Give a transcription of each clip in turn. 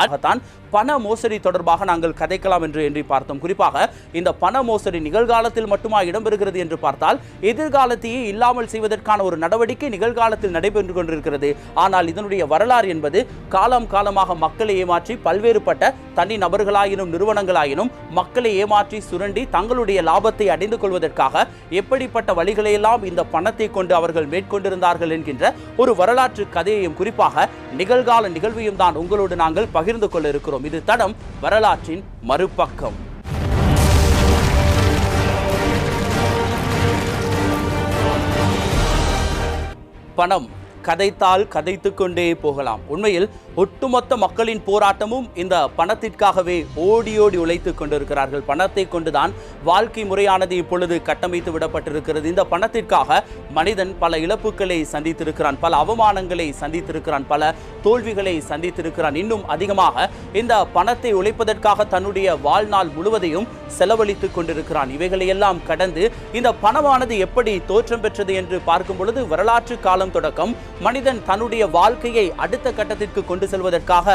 அதுதான் பண மோசடி தொடர்பாக நாங்கள் கதைக்கலாம் என்று பார்த்தோம். குறிப்பாக இந்த பண மோசடி நிகழ்காலத்தில் மட்டுமா இடம்பெறுகிறது என்று பார்த்தால் எதிர்காலத்தையே இல்லாமல் செய்வதற்கான ஒரு நடவடிக்கை நிகழ்காலத்தில் நடைபெற்று கொண்டிருக்கிறது. ஆனால் இதனுடைய வரலாறு என்பது காலம் காலமாக மக்களை ஏமாற்றி பல்வேறுபட்ட தனி நபர்களாயினும் நிறுவனங்களாயினும் மக்களை ஏமாற்றி சுரண்டி தங்களுடைய லாபத்தை அடைந்து கொள்வதற்காக எப்படிப்பட்ட வழிகளையெல்லாம் இந்த பணத்தை கொண்டு அவர்கள் மேற்கொண்டிருந்தார்கள் என்கின்ற ஒரு வரலாற்று கதையையும் குறிப்பாக நிகழ்கால நிகழ்வையும் தான் உங்களோடு நாங்கள் பகிர்ந்து கொள்ள இருக்கிறோம். இது தடம் வரலாற்றின் மறுபக்கம். பணம் கதைத்தால் கதைத்து கொண்டே போகலாம். உண்மையில் ஒட்டுமொத்த மக்களின் போராட்டமும் இந்த பணத்திற்காகவே ஓடி ஓடி உழைத்துக் கொண்டிருக்கிறார்கள். பணத்தை கொண்டுதான் வாழ்க்கை முறையானது இப்பொழுது கட்டமைத்து விடப்பட்டிருக்கிறது. இந்த பணத்திற்காக மனிதன் பல இழப்புகளை சந்தித்திருக்கிறான், பல அவமானங்களை சந்தித்திருக்கிறான், பல தோல்விகளை சந்தித்திருக்கிறான். இன்னும் அதிகமாக இந்த பணத்தை உழைப்பதற்காக தன்னுடைய வாழ்நாள் முழுவதையும் செலவழித்துக் கொண்டிருக்கிறான். இவைகளையெல்லாம் கடந்து இந்த பணமானது எப்படி தோற்றம் பெற்றது என்று பார்க்கும் பொழுது வரலாற்று காலம் தொடக்கம் மனிதன் தன்னுடைய வாழ்க்கையை அடுத்த கட்டத்திற்கு கொண்டு செல்வதற்காக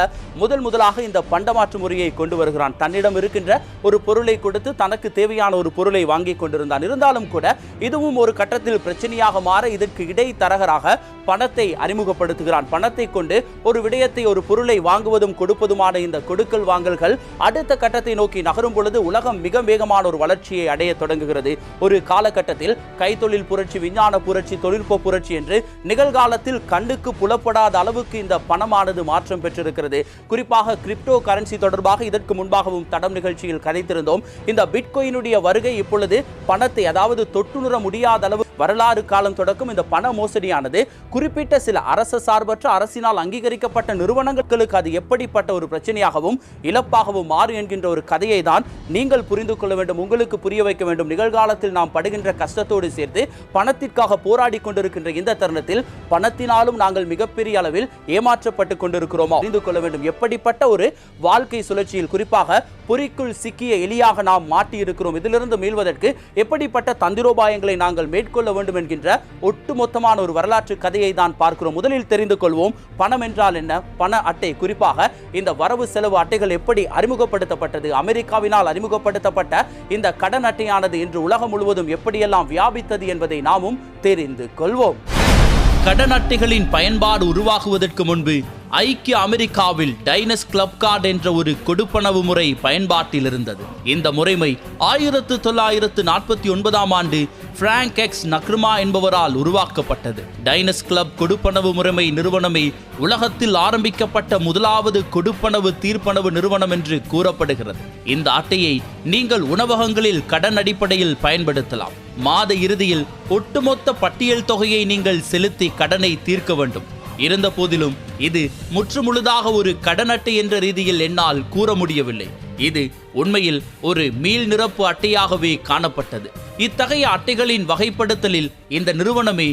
முதலாக இந்த பண்டமாற்று முறையை கொண்டு வருகிறான். தன்னிடம் இருக்கின்ற ஒரு பொருளை கொடுத்து தனக்கு தேவையான ஒரு பொருளை வாங்கி கொண்டிருந்தான். இருந்தாலும் கூட இதுவும் ஒரு கட்டத்தில் பிரச்சனையாக மாற இதற்கு இடைத்தரகராக பணத்தை அறிமுகப்படுத்துகிறான். பணத்தை கொண்டு ஒரு விடயத்தை ஒரு பொருளை வாங்குவதும் கொடுப்பதுமான இந்த கொடுக்கல் வாங்கல்கள் அடுத்த கட்டத்தை நோக்கி நகரும் பொழுது உலகம் மிக வேகமான ஒரு வளர்ச்சியை அடைய தொடங்குகிறது. ஒரு காலகட்டத்தில் கைத்தொழில் புரட்சி, விஞ்ஞான புரட்சி, தொழில்நுட்ப புரட்சி என்று நிகழ்காலத்தில் கண்ணுக்கு புலப்படாத அளவுக்கு இந்த பணமானது மாற்றம் பெற்றிருக்கிறது. குறிப்பாக கிரிப்டோ கரன்சி தொடர்பாக இதற்கு முன்பாகவும் தடம் நிகழ்ச்சியில் கதைத்திருந்தோம். இந்த பிட்காயினுடைய வருகை இப்பொழுது பணத்தை அதாவது தொட்டுணர முடியாத அளவு வரலாறு காலம் தொடக்கம் இந்த பண மோசடியானது குறிப்பிட்ட சில அரச சார்பற்ற அரசினால் அங்கீகரிக்கப்பட்ட நிறுவனங்களுக்கு அது எப்படிப்பட்ட ஒரு பிரச்சனையாகவும் இழப்பாகவும் மாறும் என்கின்ற ஒரு கதையை தான் நீங்கள் புரிந்து கொள்ள வேண்டும், உங்களுக்கு புரிய வைக்க வேண்டும். நிகழ்காலத்தில் நாம் படுகின்ற கஷ்டத்தோடு சேர்த்து பணத்திற்காக போராடி கொண்டிருக்கின்ற இந்த தருணத்தில் பணத்தினாலும் நாங்கள் மிகப்பெரிய அளவில் ஏமாற்றப்பட்டு கொண்டிருக்கிறோமா புரிந்து கொள்ள வேண்டும். எப்படிப்பட்ட ஒரு வாழ்க்கை சுழற்சியில் குறிப்பாக பொறிக்குள் சிக்கிய எலியாக நாம் மாட்டி இருக்கிறோம். இதிலிருந்து மீள்வதற்கு எப்படிப்பட்ட தந்திரோபாயங்களை நாங்கள் மேற்கொள்ள வேண்டும் என்கின்ற ஒட்டுமொத்தமான ஒரு வரலாற்று கதையை தான் பார்க்கிறோம். முதலில் தெரிந்து கொள்வோம் பணம் என்றால் என்ன, பண அட்டை, குறிப்பாக இந்த வரவு செலவு அட்டைகள் எப்படி அறிமுகப்படுத்தப்பட்டது, அமெரிக்காவினால் அறிமுகப்படுத்தப்பட்ட இந்த கடன் அட்டையானது இன்று உலகம் முழுவதும் எப்படியெல்லாம் வியாபித்தது என்பதை நாமும் தெரிந்து கொள்வோம். கடன் அட்டைகளின் பயன்பாடு உருவாகுவதற்கு முன்பு ஐக்கிய அமெரிக்காவில் டைனஸ் கிளப் கார்டு என்ற ஒரு கொடுப்பனவு முறை பயன்பாட்டில் இருந்தது. இந்த முறைமை 1949 ஆண்டு பிராங்க் எக்ஸ் நக்ருமா என்பவரால் உருவாக்கப்பட்டது. டைனஸ் கிளப் கொடுப்பனவு முறைமை நிறுவனமே உலகத்தில் ஆரம்பிக்கப்பட்ட முதலாவது கொடுப்பனவு தீர்ப்பனவு நிறுவனம் என்று கூறப்படுகிறது. இந்த அட்டையை நீங்கள் உணவகங்களில் கடன் அடிப்படையில் பயன்படுத்தலாம். மாத இறுதியில் ஒட்டுமொத்த பட்டியல் தொகையை நீங்கள் செலுத்தி கடனை தீர்க்க வேண்டும். இருந்த போதிலும் இது முற்றுமுழுதாக ஒரு கடன் அட்டை என்ற ரீதியில் என்னால் கூற முடியவில்லை. இது உண்மையில் ஒரு மீள் நிரப்பு அட்டையாகவே காணப்பட்டது. இத்தகைய அட்டைகளின் வகைப்படுத்தலில் இந்த நிறுவனமே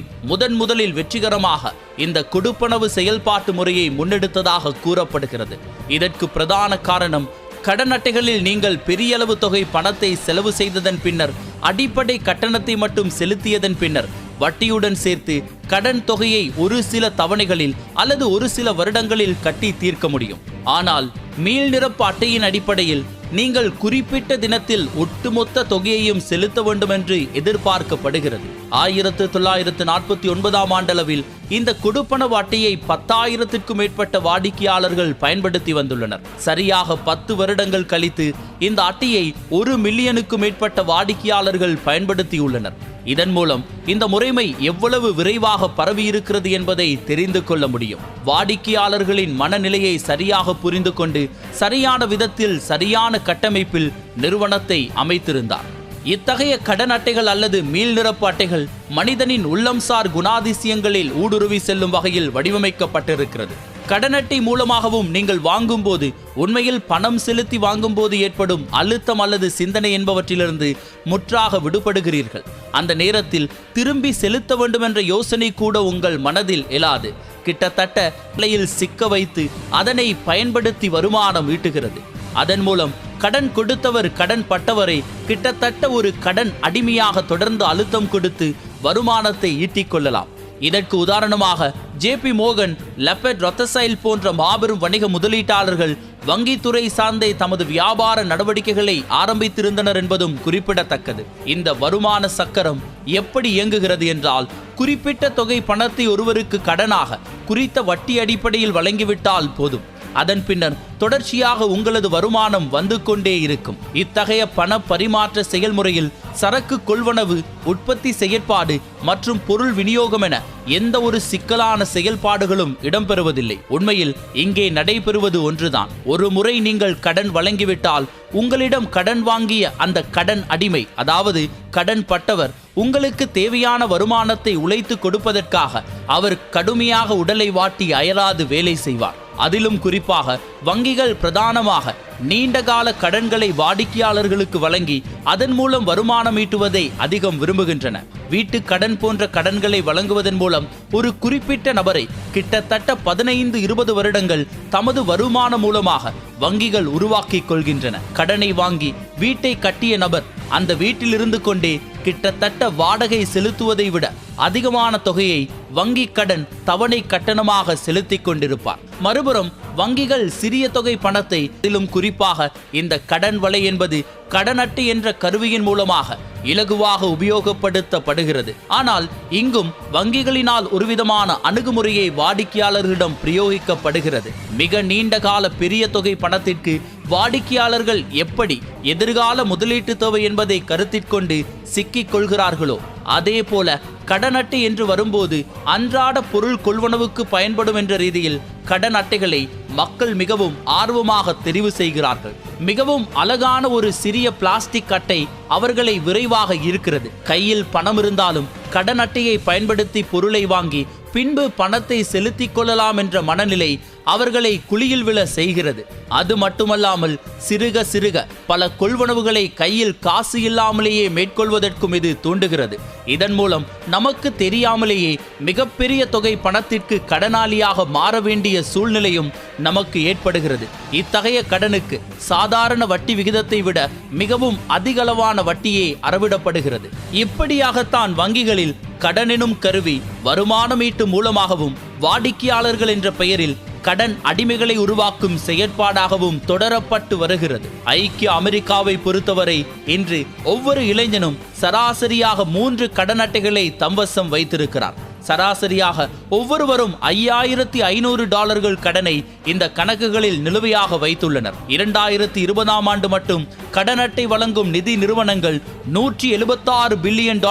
முதலில் வெற்றிகரமாக இந்த கொடுப்பனவு செயல்பாட்டு முறையை முன்னெடுத்ததாக கூறப்படுகிறது. இதற்கு பிரதான காரணம் கடன் அட்டைகளில் நீங்கள் பெரிய அளவு தொகை பணத்தை செலவு செய்ததன் பின்னர் அடிப்படை கட்டணத்தை மட்டும் செலுத்தியதன் பின்னர் வட்டியுடன் சேர்த்து கடன் தொகையை ஒரு சில தவணைகளில் அல்லது ஒரு சில வருடங்களில் கட்டி தீர்க்க முடியும். ஆனால் மீள் நிரப்பு அட்டையின் அடிப்படையில் நீங்கள் குறிப்பிட்ட தினத்தில் ஒட்டுமொத்த தொகையையும் செலுத்த வேண்டும் என்று எதிர்பார்க்கப்படுகிறது. 1949 ஆண்டளவில் இந்த கொடுப்பனவு அட்டையை 10,000க்கும் மேற்பட்ட வாடிக்கையாளர்கள் பயன்படுத்தி வந்துள்ளனர். சரியாக 10 வருடங்கள் கழித்து இந்த அட்டையை 1 மில்லியனுக்கும் மேற்பட்ட வாடிக்கையாளர்கள் பயன்படுத்தியுள்ளனர். இதன் மூலம் இந்த முறைமை எவ்வளவு விரைவாக பரவியிருக்கிறது என்பதை தெரிந்து கொள்ள முடியும். வாடிக்கையாளர்களின் மனநிலையை சரியாக புரிந்து கொண்டு சரியான விதத்தில் சரியான கட்டமைப்பில் நிறுவனத்தை அமைத்திருந்தார். இத்தகைய கடன் அட்டைகள் அல்லது மீள் நிரப்பு அட்டைகள் மனிதனின் உள்ளம்சார் குணாதிசயங்களில் ஊடுருவி செல்லும் வகையில் வடிவமைக்கப்பட்டிருக்கிறது. கடன் அட்டை மூலமாகவும் நீங்கள் வாங்கும்போது உண்மையில் பணம் செலுத்தி வாங்கும்போது ஏற்படும் அழுத்தம் அல்லது சிந்தனை என்பவற்றிலிருந்து முற்றாக விடுபடுகிறீர்கள். அந்த நேரத்தில் திரும்பி செலுத்த வேண்டும் என்ற யோசனை கூட உங்கள் மனதில் எழாது. கிட்டத்தட்ட நிலையில் சிக்க வைத்து அதனை பயன்படுத்தி வருமானம் ஈட்டுகிறது. அதன் மூலம் கடன் கொடுத்தவர் கடன் பட்டவரை கிட்டத்தட்ட ஒரு கடன் அடிமையாக தொடர்ந்து அழுத்தம் கொடுத்து வருமானத்தை ஈட்டிக் கொள்ளலாம். இதற்கு உதாரணமாக ஜேபி மோகன், லெப்பர்ட் ரொத்தசைல் போன்ற மாபெரும் வணிக முதலீட்டாளர்கள் வங்கித்துறை சார்ந்தே தமது வியாபார நடவடிக்கைகளை ஆரம்பித்திருந்தனர் என்பதும் குறிப்பிடத்தக்கது. இந்த வருமான சக்கரம் எப்படி இயங்குகிறது என்றால், குறிப்பிட்ட தொகை பணத்தை ஒருவருக்கு கடனாக குறித்த வட்டி அடிப்படையில் வழங்கிவிட்டால் போதும். அதன் பின்னர் தொடர்ச்சியாக உங்களது வருமானம் வந்து கொண்டே இருக்கும். இத்தகைய பண பரிமாற்ற செயல்முறையில் சரக்கு கொள்வனவு, உற்பத்தி செயற்பாடு மற்றும் பொருள் விநியோகம் என எந்த ஒரு சிக்கலான செயல்பாடுகளும் இடம்பெறுவதில்லை. உண்மையில் இங்கே நடைபெறுவது ஒன்றுதான். ஒரு முறை நீங்கள் கடன் வழங்கிவிட்டால் உங்களிடம் கடன் வாங்கிய அந்த கடன் அடிமை, அதாவது கடன் பட்டவர், உங்களுக்கு தேவையான வருமானத்தை உழைத்து கொடுப்பதற்காக அவர் கடுமையாக உடலை வாட்டி அயராது வேலை செய்வார். அதிலும் குறிப்பாக வங்கிகள் பிரதானமாக நீண்டகால கடன்களை வாடிக்கையாளர்களுக்கு வழங்கி அதன் மூலம் வருமானம் ஈட்டுவதை அதிகம் விரும்புகின்றன. வீட்டு கடன் போன்ற கடன்களை வழங்குவதன் மூலம் ஒரு குறிப்பிட்ட நபரை கிட்டத்தட்ட 15-20 வருடங்கள் தமது வருமானம் மூலமாக வங்கிகள் உருவாக்கிக் கொள்கின்றன. கடனை வாங்கி வீட்டை கட்டிய நபர் அந்த வீட்டில் இருந்து கொண்டே கிட்டத்தட்ட வாடகை செலுத்துவதை விட அதிகமான தொகையை வங்கி கடன் தவணை கட்டணமாக செலுத்திக் கொண்டிருப்பார். மறுபுறம் வங்கிகள் சிறிய தொகை பணத்தை, இதிலும் குறிப்பாக இந்த கடன் வலை என்பது கடன் அட்டை என்ற கருவியின் மூலமாக இலகுவாக உபயோகப்படுத்தப்படுகிறது. ஆனால் இங்கும் வங்கிகளினால் ஒருவிதமான அணுகுமுறையை வாடிக்கையாளர்களிடம் பிரயோகிக்கப்படுகிறது. மிக நீண்ட கால பெரிய தொகை பணத்திற்கு வாடிக்கையாளர்கள் எப்படி எதிர்கால முதலீட்டு தேவை என்பதை கருத்திற்கொண்டு சிக்கிக் கொள்கிறார்களோ, அதே போல கடன் அட்டை என்று வரும்போது அன்றாட பொருள் கொள்வனவுக்கு பயன்படும் என்ற ரீதியில் கடன் அட்டைகளை மக்கள் மிகவும் ஆர்வமாக தெரிவு செய்கிறார்கள். மிகவும் அழகான ஒரு சிறிய பிளாஸ்டிக் அட்டை அவர்களை விரைவாக ஈர்க்கிறது. கையில் பணம் இருந்தாலும் கடன் அட்டையை பயன்படுத்தி பொருளை வாங்கி பின்பு பணத்தை செலுத்திக் கொள்ளலாம் என்ற மனநிலை அவர்களை குழியில் விழ செய்கிறது. அது மட்டுமல்லாமல் சிறுக சிறுக பல கொள்வனவுகளை கையில் காசு இல்லாமலேயே மேற்கொள்வதற்கும் இது தூண்டுகிறது. இதன் மூலம் நமக்கு தெரியாமலேயே மிகப்பெரிய தொகை பணத்திற்கு கடனாளியாக மாற வேண்டிய சூழ்நிலையும் நமக்கு ஏற்படுகிறது. இத்தகைய கடனுக்கு சாதாரண வட்டி விகிதத்தை விட மிகவும் அதிகளவான வட்டியே அறவிடப்படுகிறது. இப்படியாகத்தான் வங்கிகளில் கடன் எனும் கருவி வருமானம் ஈட்டும் மூலமாகவும் வாடிக்கையாளர்கள் என்ற பெயரில் கடன் அடிமைகளை உருவாக்கும் செயற்பாடாகவும் தொடரப்பட்டு வருகிறது. ஐக்கிய அமெரிக்காவை பொறுத்தவரை இன்று ஒவ்வொரு இளைஞனும் சராசரியாக 3 கடன் அட்டைகளை தம்வசம் வைத்திருக்கிறார். சராசரியாக ஒவ்வொருவரும் $5500 கடனை இந்த கணக்குகளில் நிலுவையாக வைத்துள்ளனர். 2020ஆம் ஆண்டு மட்டும் கடன் அட்டை வழங்கும் நிதி நிறுவனங்கள் $176 பில்லியன்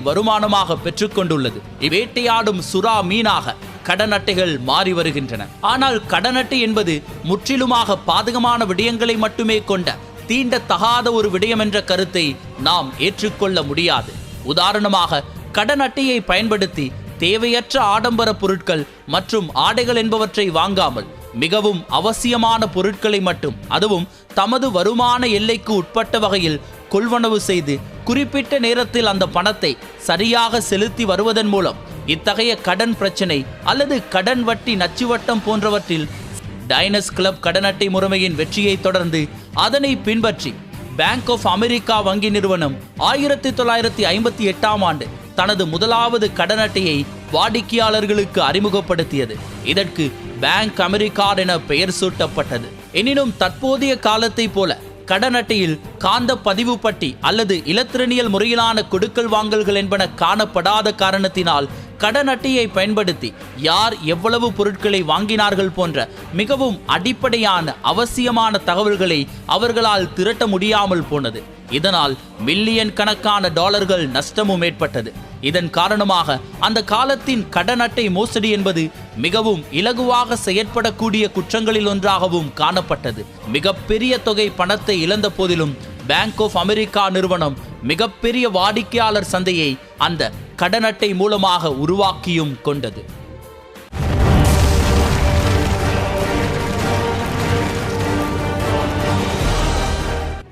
வருமானமாக பெற்றுக்கொண்டுள்ளது. வேட்டையாடும் சுறா மீனாக கடன் அட்டைகள் மாறி வருகின்றன. ஆனால் கடன் அட்டை என்பது முற்றிலுமாக பாதகமான விடயங்களை மட்டுமே கொண்ட தீண்டத்தகாத ஒரு விடயம் என்ற கருத்தை நாம் ஏற்றுக்கொள்ள முடியாது. உதாரணமாக, கடன் அட்டையை பயன்படுத்தி தேவையற்ற ஆடம்பர பொருட்கள் மற்றும் ஆடைகள் என்பவற்றை வாங்காமல் மிகவும் அவசியமான பொருட்களை மட்டும், அதுவும் தமது வருமான எல்லைக்கு உட்பட்ட வகையில் கொள்வனவு செய்து குறிப்பிட்ட நேரத்தில் அந்த பணத்தை சரியாக செலுத்தி வருவதன் மூலம் இத்தகைய கடன் பிரச்சனை அல்லது கடன் வட்டி நச்சுவட்டம் போன்றவற்றில் டைனஸ் கிளப் கடன் அட்டை முறைமையின் வெற்றியை தொடர்ந்து அதனை பின்பற்றி பேங்க் ஆஃப் அமெரிக்கா வங்கி நிறுவனம் 1958ஆம் ஆண்டு தனது முதலாவது கடன் அட்டையை வாடிக்கையாளர்களுக்கு அறிமுகப்படுத்தியது. இதற்கு பேங்க் அமெரிக்கா என பெயர் சூட்டப்பட்டது. எனினும் தற்போதைய காலத்தை போல கடன் அட்டையில் காந்த பதிவு பட்டி அல்லது இலத்திரனியல் முறையிலான கொடுக்கல் வாங்கல்கள் என்பன காணப்படாத காரணத்தினால் கடன் அட்டையை பயன்படுத்தி யார் எவ்வளவு பொருட்களை வாங்கினார்கள் போன்ற மிகவும் அடிப்படையான அவசியமான தகவல்களை அவர்களால் திரட்ட முடியாமல் போனது. இதனால் மில்லியன் கணக்கான டாலர்கள் நஷ்டமும் ஏற்பட்டது. இதன் காரணமாக அந்த காலத்தின் கடன் அட்டை மோசடி என்பது மிகவும் இலகுவாக செயற்படக்கூடிய குற்றங்களில் ஒன்றாகவும் காணப்பட்டது. மிகப்பெரிய தொகை பணத்தை இழந்த போதிலும் பேங்க் ஆஃப் அமெரிக்கா நிறுவனம் மிகப்பெரிய வாடிக்கையாளர் சந்தையை அந்த கடன் அட்டை மூலமாக உருவாக்கியும் கொண்டது.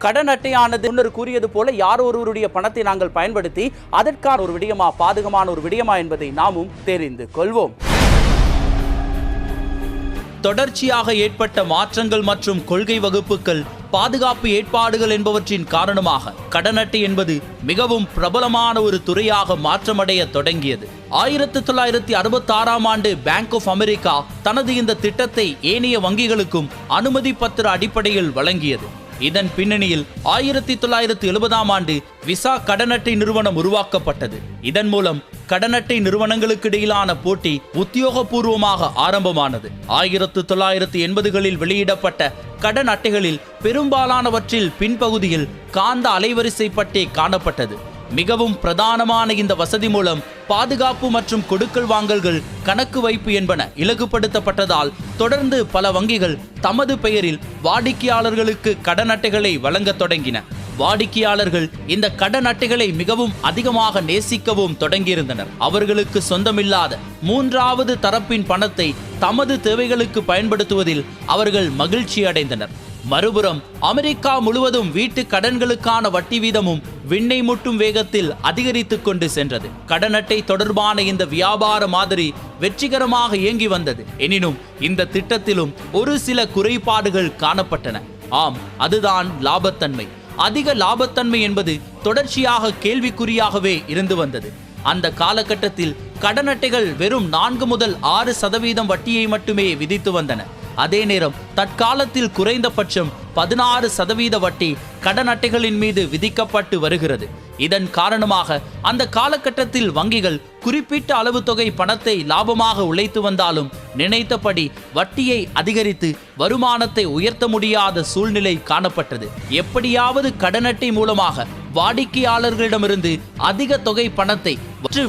கடன் அட்டையானது முன்னர் கூறியது போல யார் ஒருவருடைய பணத்தை நாங்கள் பயன்படுத்தி அதற்கான ஒரு விடயமா, பாதகமான ஒரு விடயமா என்பதை நாமும் தெரிந்து கொள்வோம். தொடர்ச்சியாக ஏற்பட்ட மாற்றங்கள் மற்றும் கொள்கை வகுப்புகள் பாதுகாப்பு ஏற்பாடுகள் என்பவற்றின் காரணமாக கடன் அட்டை என்பது மிகவும் பிரபலமான ஒரு துறையாக மாற்றமடைய தொடங்கியது. 1966ஆம் ஆண்டு பேங்க் ஆஃப் அமெரிக்கா தனது இந்த திட்டத்தை ஏனைய வங்கிகளுக்கும் அனுமதி பத்திர அடிப்படையில் வழங்கியது. இதன் பின்னணியில் 1970ஆம் ஆண்டு விசா கடன் அட்டை நிறுவனம் உருவாக்கப்பட்டது. இதன் மூலம் கடன் அட்டை நிறுவனங்களுக்கு இடையிலான போட்டி உத்தியோகபூர்வமாக ஆரம்பமானது. 1980களில் வெளியிடப்பட்ட கடன் அட்டைகளில் பெரும்பாலானவற்றில் பின்பகுதியில் காந்த அலைவரிசை பட்டே காணப்பட்டது. மிகவும் பிரதானமான இந்த வசதி மூலம் பாதுகாப்பு மற்றும் கொடுக்கல் வாங்கல்கள், கணக்கு வைப்பு என்பன இலகுபடுத்தப்பட்டதால் தொடர்ந்து பல வங்கிகள் தமது பெயரில் வாடிக்கையாளர்களுக்கு கடன் அட்டைகளை வழங்க தொடங்கின. வாடிக்கையாளர்கள் இந்த கடன் அட்டைகளை மிகவும் அதிகமாக நேசிக்கவும் தொடங்கியிருந்தனர். அவர்களுக்கு சொந்தமில்லாத மூன்றாவது தரப்பின் பணத்தை தமது தேவைகளுக்கு பயன்படுத்துவதில் அவர்கள் மகிழ்ச்சி அடைந்தனர். மறுபுறம் அமெரிக்கா முழுவதும் வீட்டு கடன்களுக்கான வட்டி வீதமும் விண்ணை முட்டும் வேகத்தில் அதிகரித்து கொண்டு சென்றது. கடன் அட்டை தொடர்பான இந்த வியாபார மாதிரி வெற்றிகரமாக இயங்கி வந்தது. எனினும் இந்த திட்டத்திலும் ஒரு சில குறைபாடுகள் காணப்பட்டன. ஆம், அதுதான் லாபத்தன்மை. அதிக லாபத்தன்மை என்பது தொடர்ச்சியாக கேள்விக்குறியாகவே இருந்து வந்தது. அந்த காலகட்டத்தில் கடன் அட்டைகள் வெறும் 4 முதல் 6% வட்டியை மட்டுமே விதித்து வந்தன. அதே நேரம் தற்காலத்தில் குறைந்தபட்சம் 16% வட்டி கடன் அட்டைகளின் மீது விதிக்கப்பட்டு வருகிறது. இதன் காரணமாக அந்த காலகட்டத்தில் வங்கிகள் குறிப்பிட்ட அளவு தொகை பணத்தை லாபமாக உழைத்து வந்தாலும் நினைத்தபடி வட்டியை அதிகரித்து வருமானத்தை உயர்த்த முடியாத சூழ்நிலை காணப்பட்டது. எப்படியாவது கடன் அட்டை மூலமாக வாடிக்கையாளர்களிடமிருந்து அதிக தொகை பணத்தை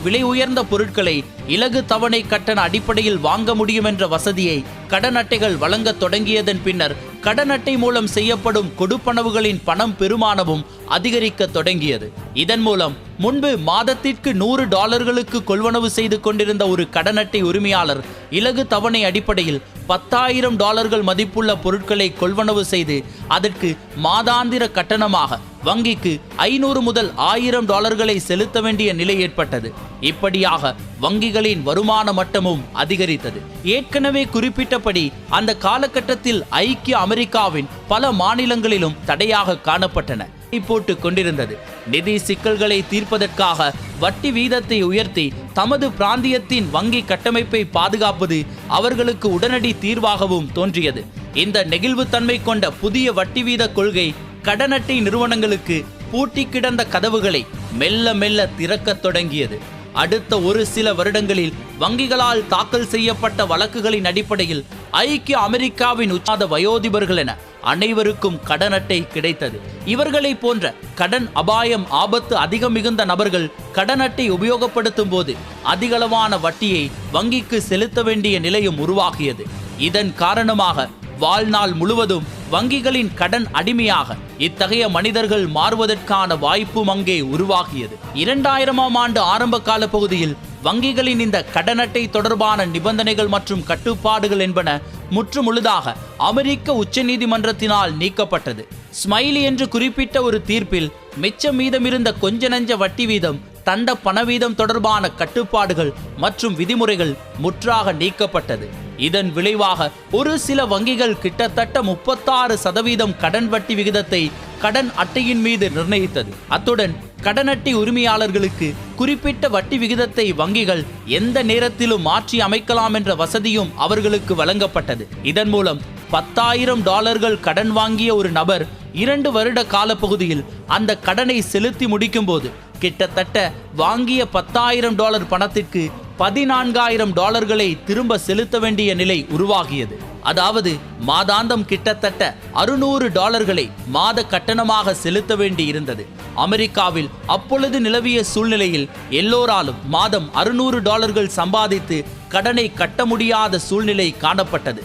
விலை உயர்ந்த பொருட்களை இலகு தவணை கட்டண அடிப்படையில் வாங்க முடியும் என்ற வசதியை கடன் அட்டைகள் வழங்க தொடங்கியதன் பின்னர் கடன் அட்டை மூலம் செய்யப்படும் கொடுப்பனவுகளின் பணம் பெருமானமும் அதிகரிக்க தொடங்கியது. இதன் மூலம் முன்பு மாதத்திற்கு $100 கொள்வனவு செய்து கொண்டிருந்த ஒரு கடன் அட்டை உரிமையாளர் இலகு தவணை அடிப்படையில் $10,000 மதிப்புள்ள பொருட்களை கொள்வனவு செய்து அதற்கு மாதாந்திர கட்டணமாக வங்கிக்கு $500 முதல் $1,000 செலுத்த வேண்டிய நிலை ஏற்பட்டது. இப்படியாக வங்கிகளின் வருமான மட்டமும் அதிகரித்தது. ஏற்கனவே குறிப்பிட்டபடி அந்த காலகட்டத்தில் ஐக்கிய அமெரிக்காவின் பல மாநிலங்களிலும் தடையாக காணப்பட்டன போட்டு கொண்டிருந்தது. நிதி சிக்கல்களை தீர்ப்பதற்காக வட்டி வீதத்தை உயர்த்தி தமது பிராந்தியத்தின் வங்கி கட்டமைப்பை பாதுகாப்பது அவர்களுக்கு உடனடி தீர்வாகவும் தோன்றியது. இந்த நெகிழ்வுத்தன்மை கொண்ட புதிய வட்டி வீத கொள்கை கடன் அட்டை நிறுவனங்களுக்கு பூட்டி கிடந்த கதவுகளை மெல்ல மெல்ல திறக்கத் தொடங்கியது. அடுத்த ஒரு சில வருடங்களில் வங்கிகளால் தாக்கல் செய்யப்பட்ட வழக்குகளின் அடிப்படையில் ஐக்கிய அமெரிக்காவின் உச்சாத வயோதிபர்கள் என அனைவருக்கும் கடன் அட்டை கிடைத்தது. இவர்களை போன்ற கடன் அபாயம் ஆபத்து அதிகம் மிகுந்த நபர்கள் கடன் அட்டை உபயோகப்படுத்தும் போது அதிகளவான வட்டியை வங்கிக்கு செலுத்த வேண்டிய நிலையும் உருவாகியது. இதன் காரணமாக வாழ்நாள் முழுவதும் வங்கிகளின் கடன் அடிமையாக இத்தகைய மனிதர்கள் மாறுவதற்கான வாய்ப்பும் அங்கே உருவாகியது. 2000ஆம் ஆண்டு ஆரம்ப கால பகுதியில் வங்கிகளின் இந்த கடன் அட்டை தொடர்பான நிபந்தனைகள் மற்றும் கட்டுப்பாடுகள் என்பன முற்றுமுழுதாக அமெரிக்க உச்சநீதிமன்றத்தினால் நீக்கப்பட்டது. ஸ்மைலி என்று குறிப்பிட்ட ஒரு தீர்ப்பில் மிச்சம் மீதமிருந்த கொஞ்ச நஞ்ச வட்டி வீதம், தண்ட பணவீதம் தொடர்பான கட்டுப்பாடுகள் மற்றும் விதிமுறைகள் முற்றாக நீக்கப்பட்டது. இதன் விளைவாக ஒரு சில வங்கிகள் கிட்டத்தட்ட 36% கடன் வட்டி விகிதத்தை கடன் அட்டையின் மீது நிர்ணயித்தது. அத்துடன் கடன் அட்டை உரிமையாளர்களுக்கு குறிப்பிட்ட வட்டி விகிதத்தை வங்கிகள் எந்த நேரத்திலும் மாற்றி அமைக்கலாம் என்ற வசதியும் அவர்களுக்கு வழங்கப்பட்டது. இதன் மூலம் $10,000 கடன் வாங்கிய ஒரு நபர் 2 வருட காலப்பகுதியில் அந்த கடனை செலுத்தி முடிக்கும் போது கிட்டத்தட்ட வாங்கிய $10,000 பணத்திற்கு $14,000 திரும்ப செலுத்த வேண்டிய நிலை உருவாகியது. அதாவது மாதாந்தம் கிட்டத்தட்ட $600 மாத கட்டணமாக செலுத்த வேண்டி இருந்தது. அமெரிக்காவில் அப்பொழுது நிலவிய சூழ்நிலையில் எல்லோராலும் மாதம் $600 சம்பாதித்து கடனை கட்ட முடியாத சூழ்நிலை காணப்பட்டது.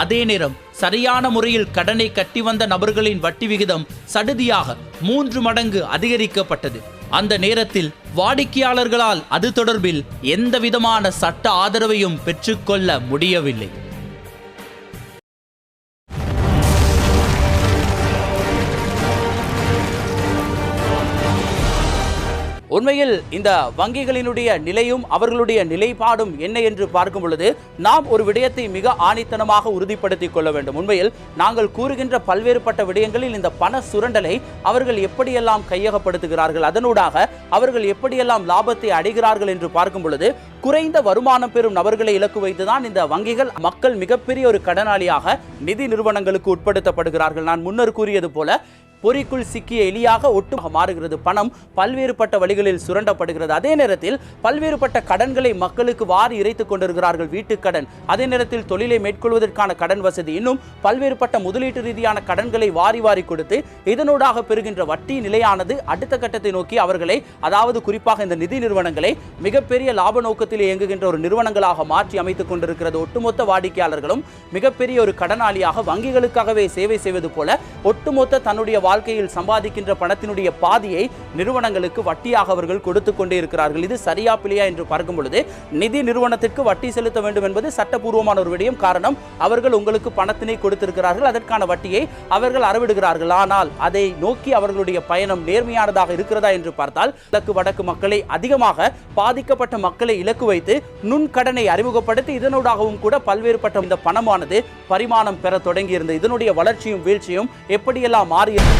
அதே நேரம் சரியான முறையில் கடனை கட்டி வந்த நபர்களின் வட்டி விகிதம் சடுதியாக 3 மடங்கு அதிகரிக்கப்பட்டது. அந்த நேரத்தில் வாடிக்கையாளர்களால் அது தொடர்பில் எந்த விதமான சட்ட ஆதரவையும் பெற்றுக்கொள்ள முடியவில்லை. உண்மையில் இந்த வங்கிகளினுடைய நிலையும் அவர்களுடைய நிலைப்பாடும் என்ன என்று பார்க்கும் பொழுது நாம் ஒரு விடயத்தை மிக ஆணித்தனமாக உறுதிப்படுத்திக் கொள்ள வேண்டும். உண்மையில் நாங்கள் கூறுகின்ற பல்வேறுபட்ட விடயங்களில் இந்த பண சுரண்டலை அவர்கள் எப்படியெல்லாம் கையகப்படுத்துகிறார்கள், அதனூடாக அவர்கள் எப்படியெல்லாம் லாபத்தை அடைகிறார்கள் என்று பார்க்கும் பொழுது குறைந்த வருமானம் பெறும் நபர்களை இலக்கு வைத்துதான் இந்த வங்கிகள் மக்கள் மிகப்பெரிய ஒரு கடனாளியாக நிதி நிறுவனங்களுக்கு உட்படுத்தப்படுகிறார்கள். நான் முன்னர் கூறியது போல பொறிக்குள் சிக்கிய எலியாக ஒட்டுமாக மாறுகிறது. பணம் பல்வேறுபட்ட வழிகளில் சுரண்டப்படுகிறது. அதே நேரத்தில் பல்வேறுபட்ட கடன்களை மக்களுக்கு வாரி இறைத்துக் கொண்டிருக்கிறார்கள். வீட்டுக்கடன், அதே நேரத்தில் தொழிலை மேற்கொள்வதற்கான கடன் வசதி, இன்னும் பல்வேறுபட்ட முதலீட்டு ரீதியான கடன்களை வாரி வாரி கொடுத்து இதனூடாக பெறுகின்ற வட்டி நிலையானது அடுத்த கட்டத்தை நோக்கி அவர்களை, அதாவது குறிப்பாக இந்த நிதி நிறுவனங்களை மிகப்பெரிய லாப நோக்கத்தில் இயங்குகின்ற ஒரு நிறுவனங்களாக மாற்றி அமைத்துக் கொண்டிருக்கிறது. ஒட்டுமொத்த வாடிக்கையாளர்களும் மிகப்பெரிய ஒரு கடனாளியாக வங்கிகளுக்காகவே சேவை செய்வது போல ஒட்டுமொத்த தன்னுடைய வாழ்க்கையில் சம்பாதிக்கின்ற பணத்தினுடைய பாதியை நிறுவனங்களுக்கு வட்டியாக அவர்கள் கொடுத்து கொண்டே இருக்கிறார்கள். இது சரியா பிழையா என்று பார்க்கும் பொழுது நிதி நிறுவனத்திற்கு வட்டி செலுத்த வேண்டும் என்பது சட்டப்பூர்வமான ஒரு விடயம். காரணம், அவர்கள் உங்களுக்கு பணத்தினை கொடுத்திருக்கிறார்கள், அதற்கான வட்டியை அவர்கள் அறவிடுகிறார்கள். ஆனால் அதை நோக்கி அவர்களுடைய பயணம் நேர்மையானதாக இருக்கிறதா என்று பார்த்தால் கிழக்கு வடக்கு மக்களை, அதிகமாக பாதிக்கப்பட்ட மக்களை இலக்கு வைத்து நுண்கடனை அறிமுகப்படுத்தி இதனூடாகவும் கூட பல்வேறுபட்ட இந்த பணமானது பரிமாணம் பெற தொடங்கியிருந்தது. இதனுடைய வளர்ச்சியும் வீழ்ச்சியும் எப்படியெல்லாம் மாறியது.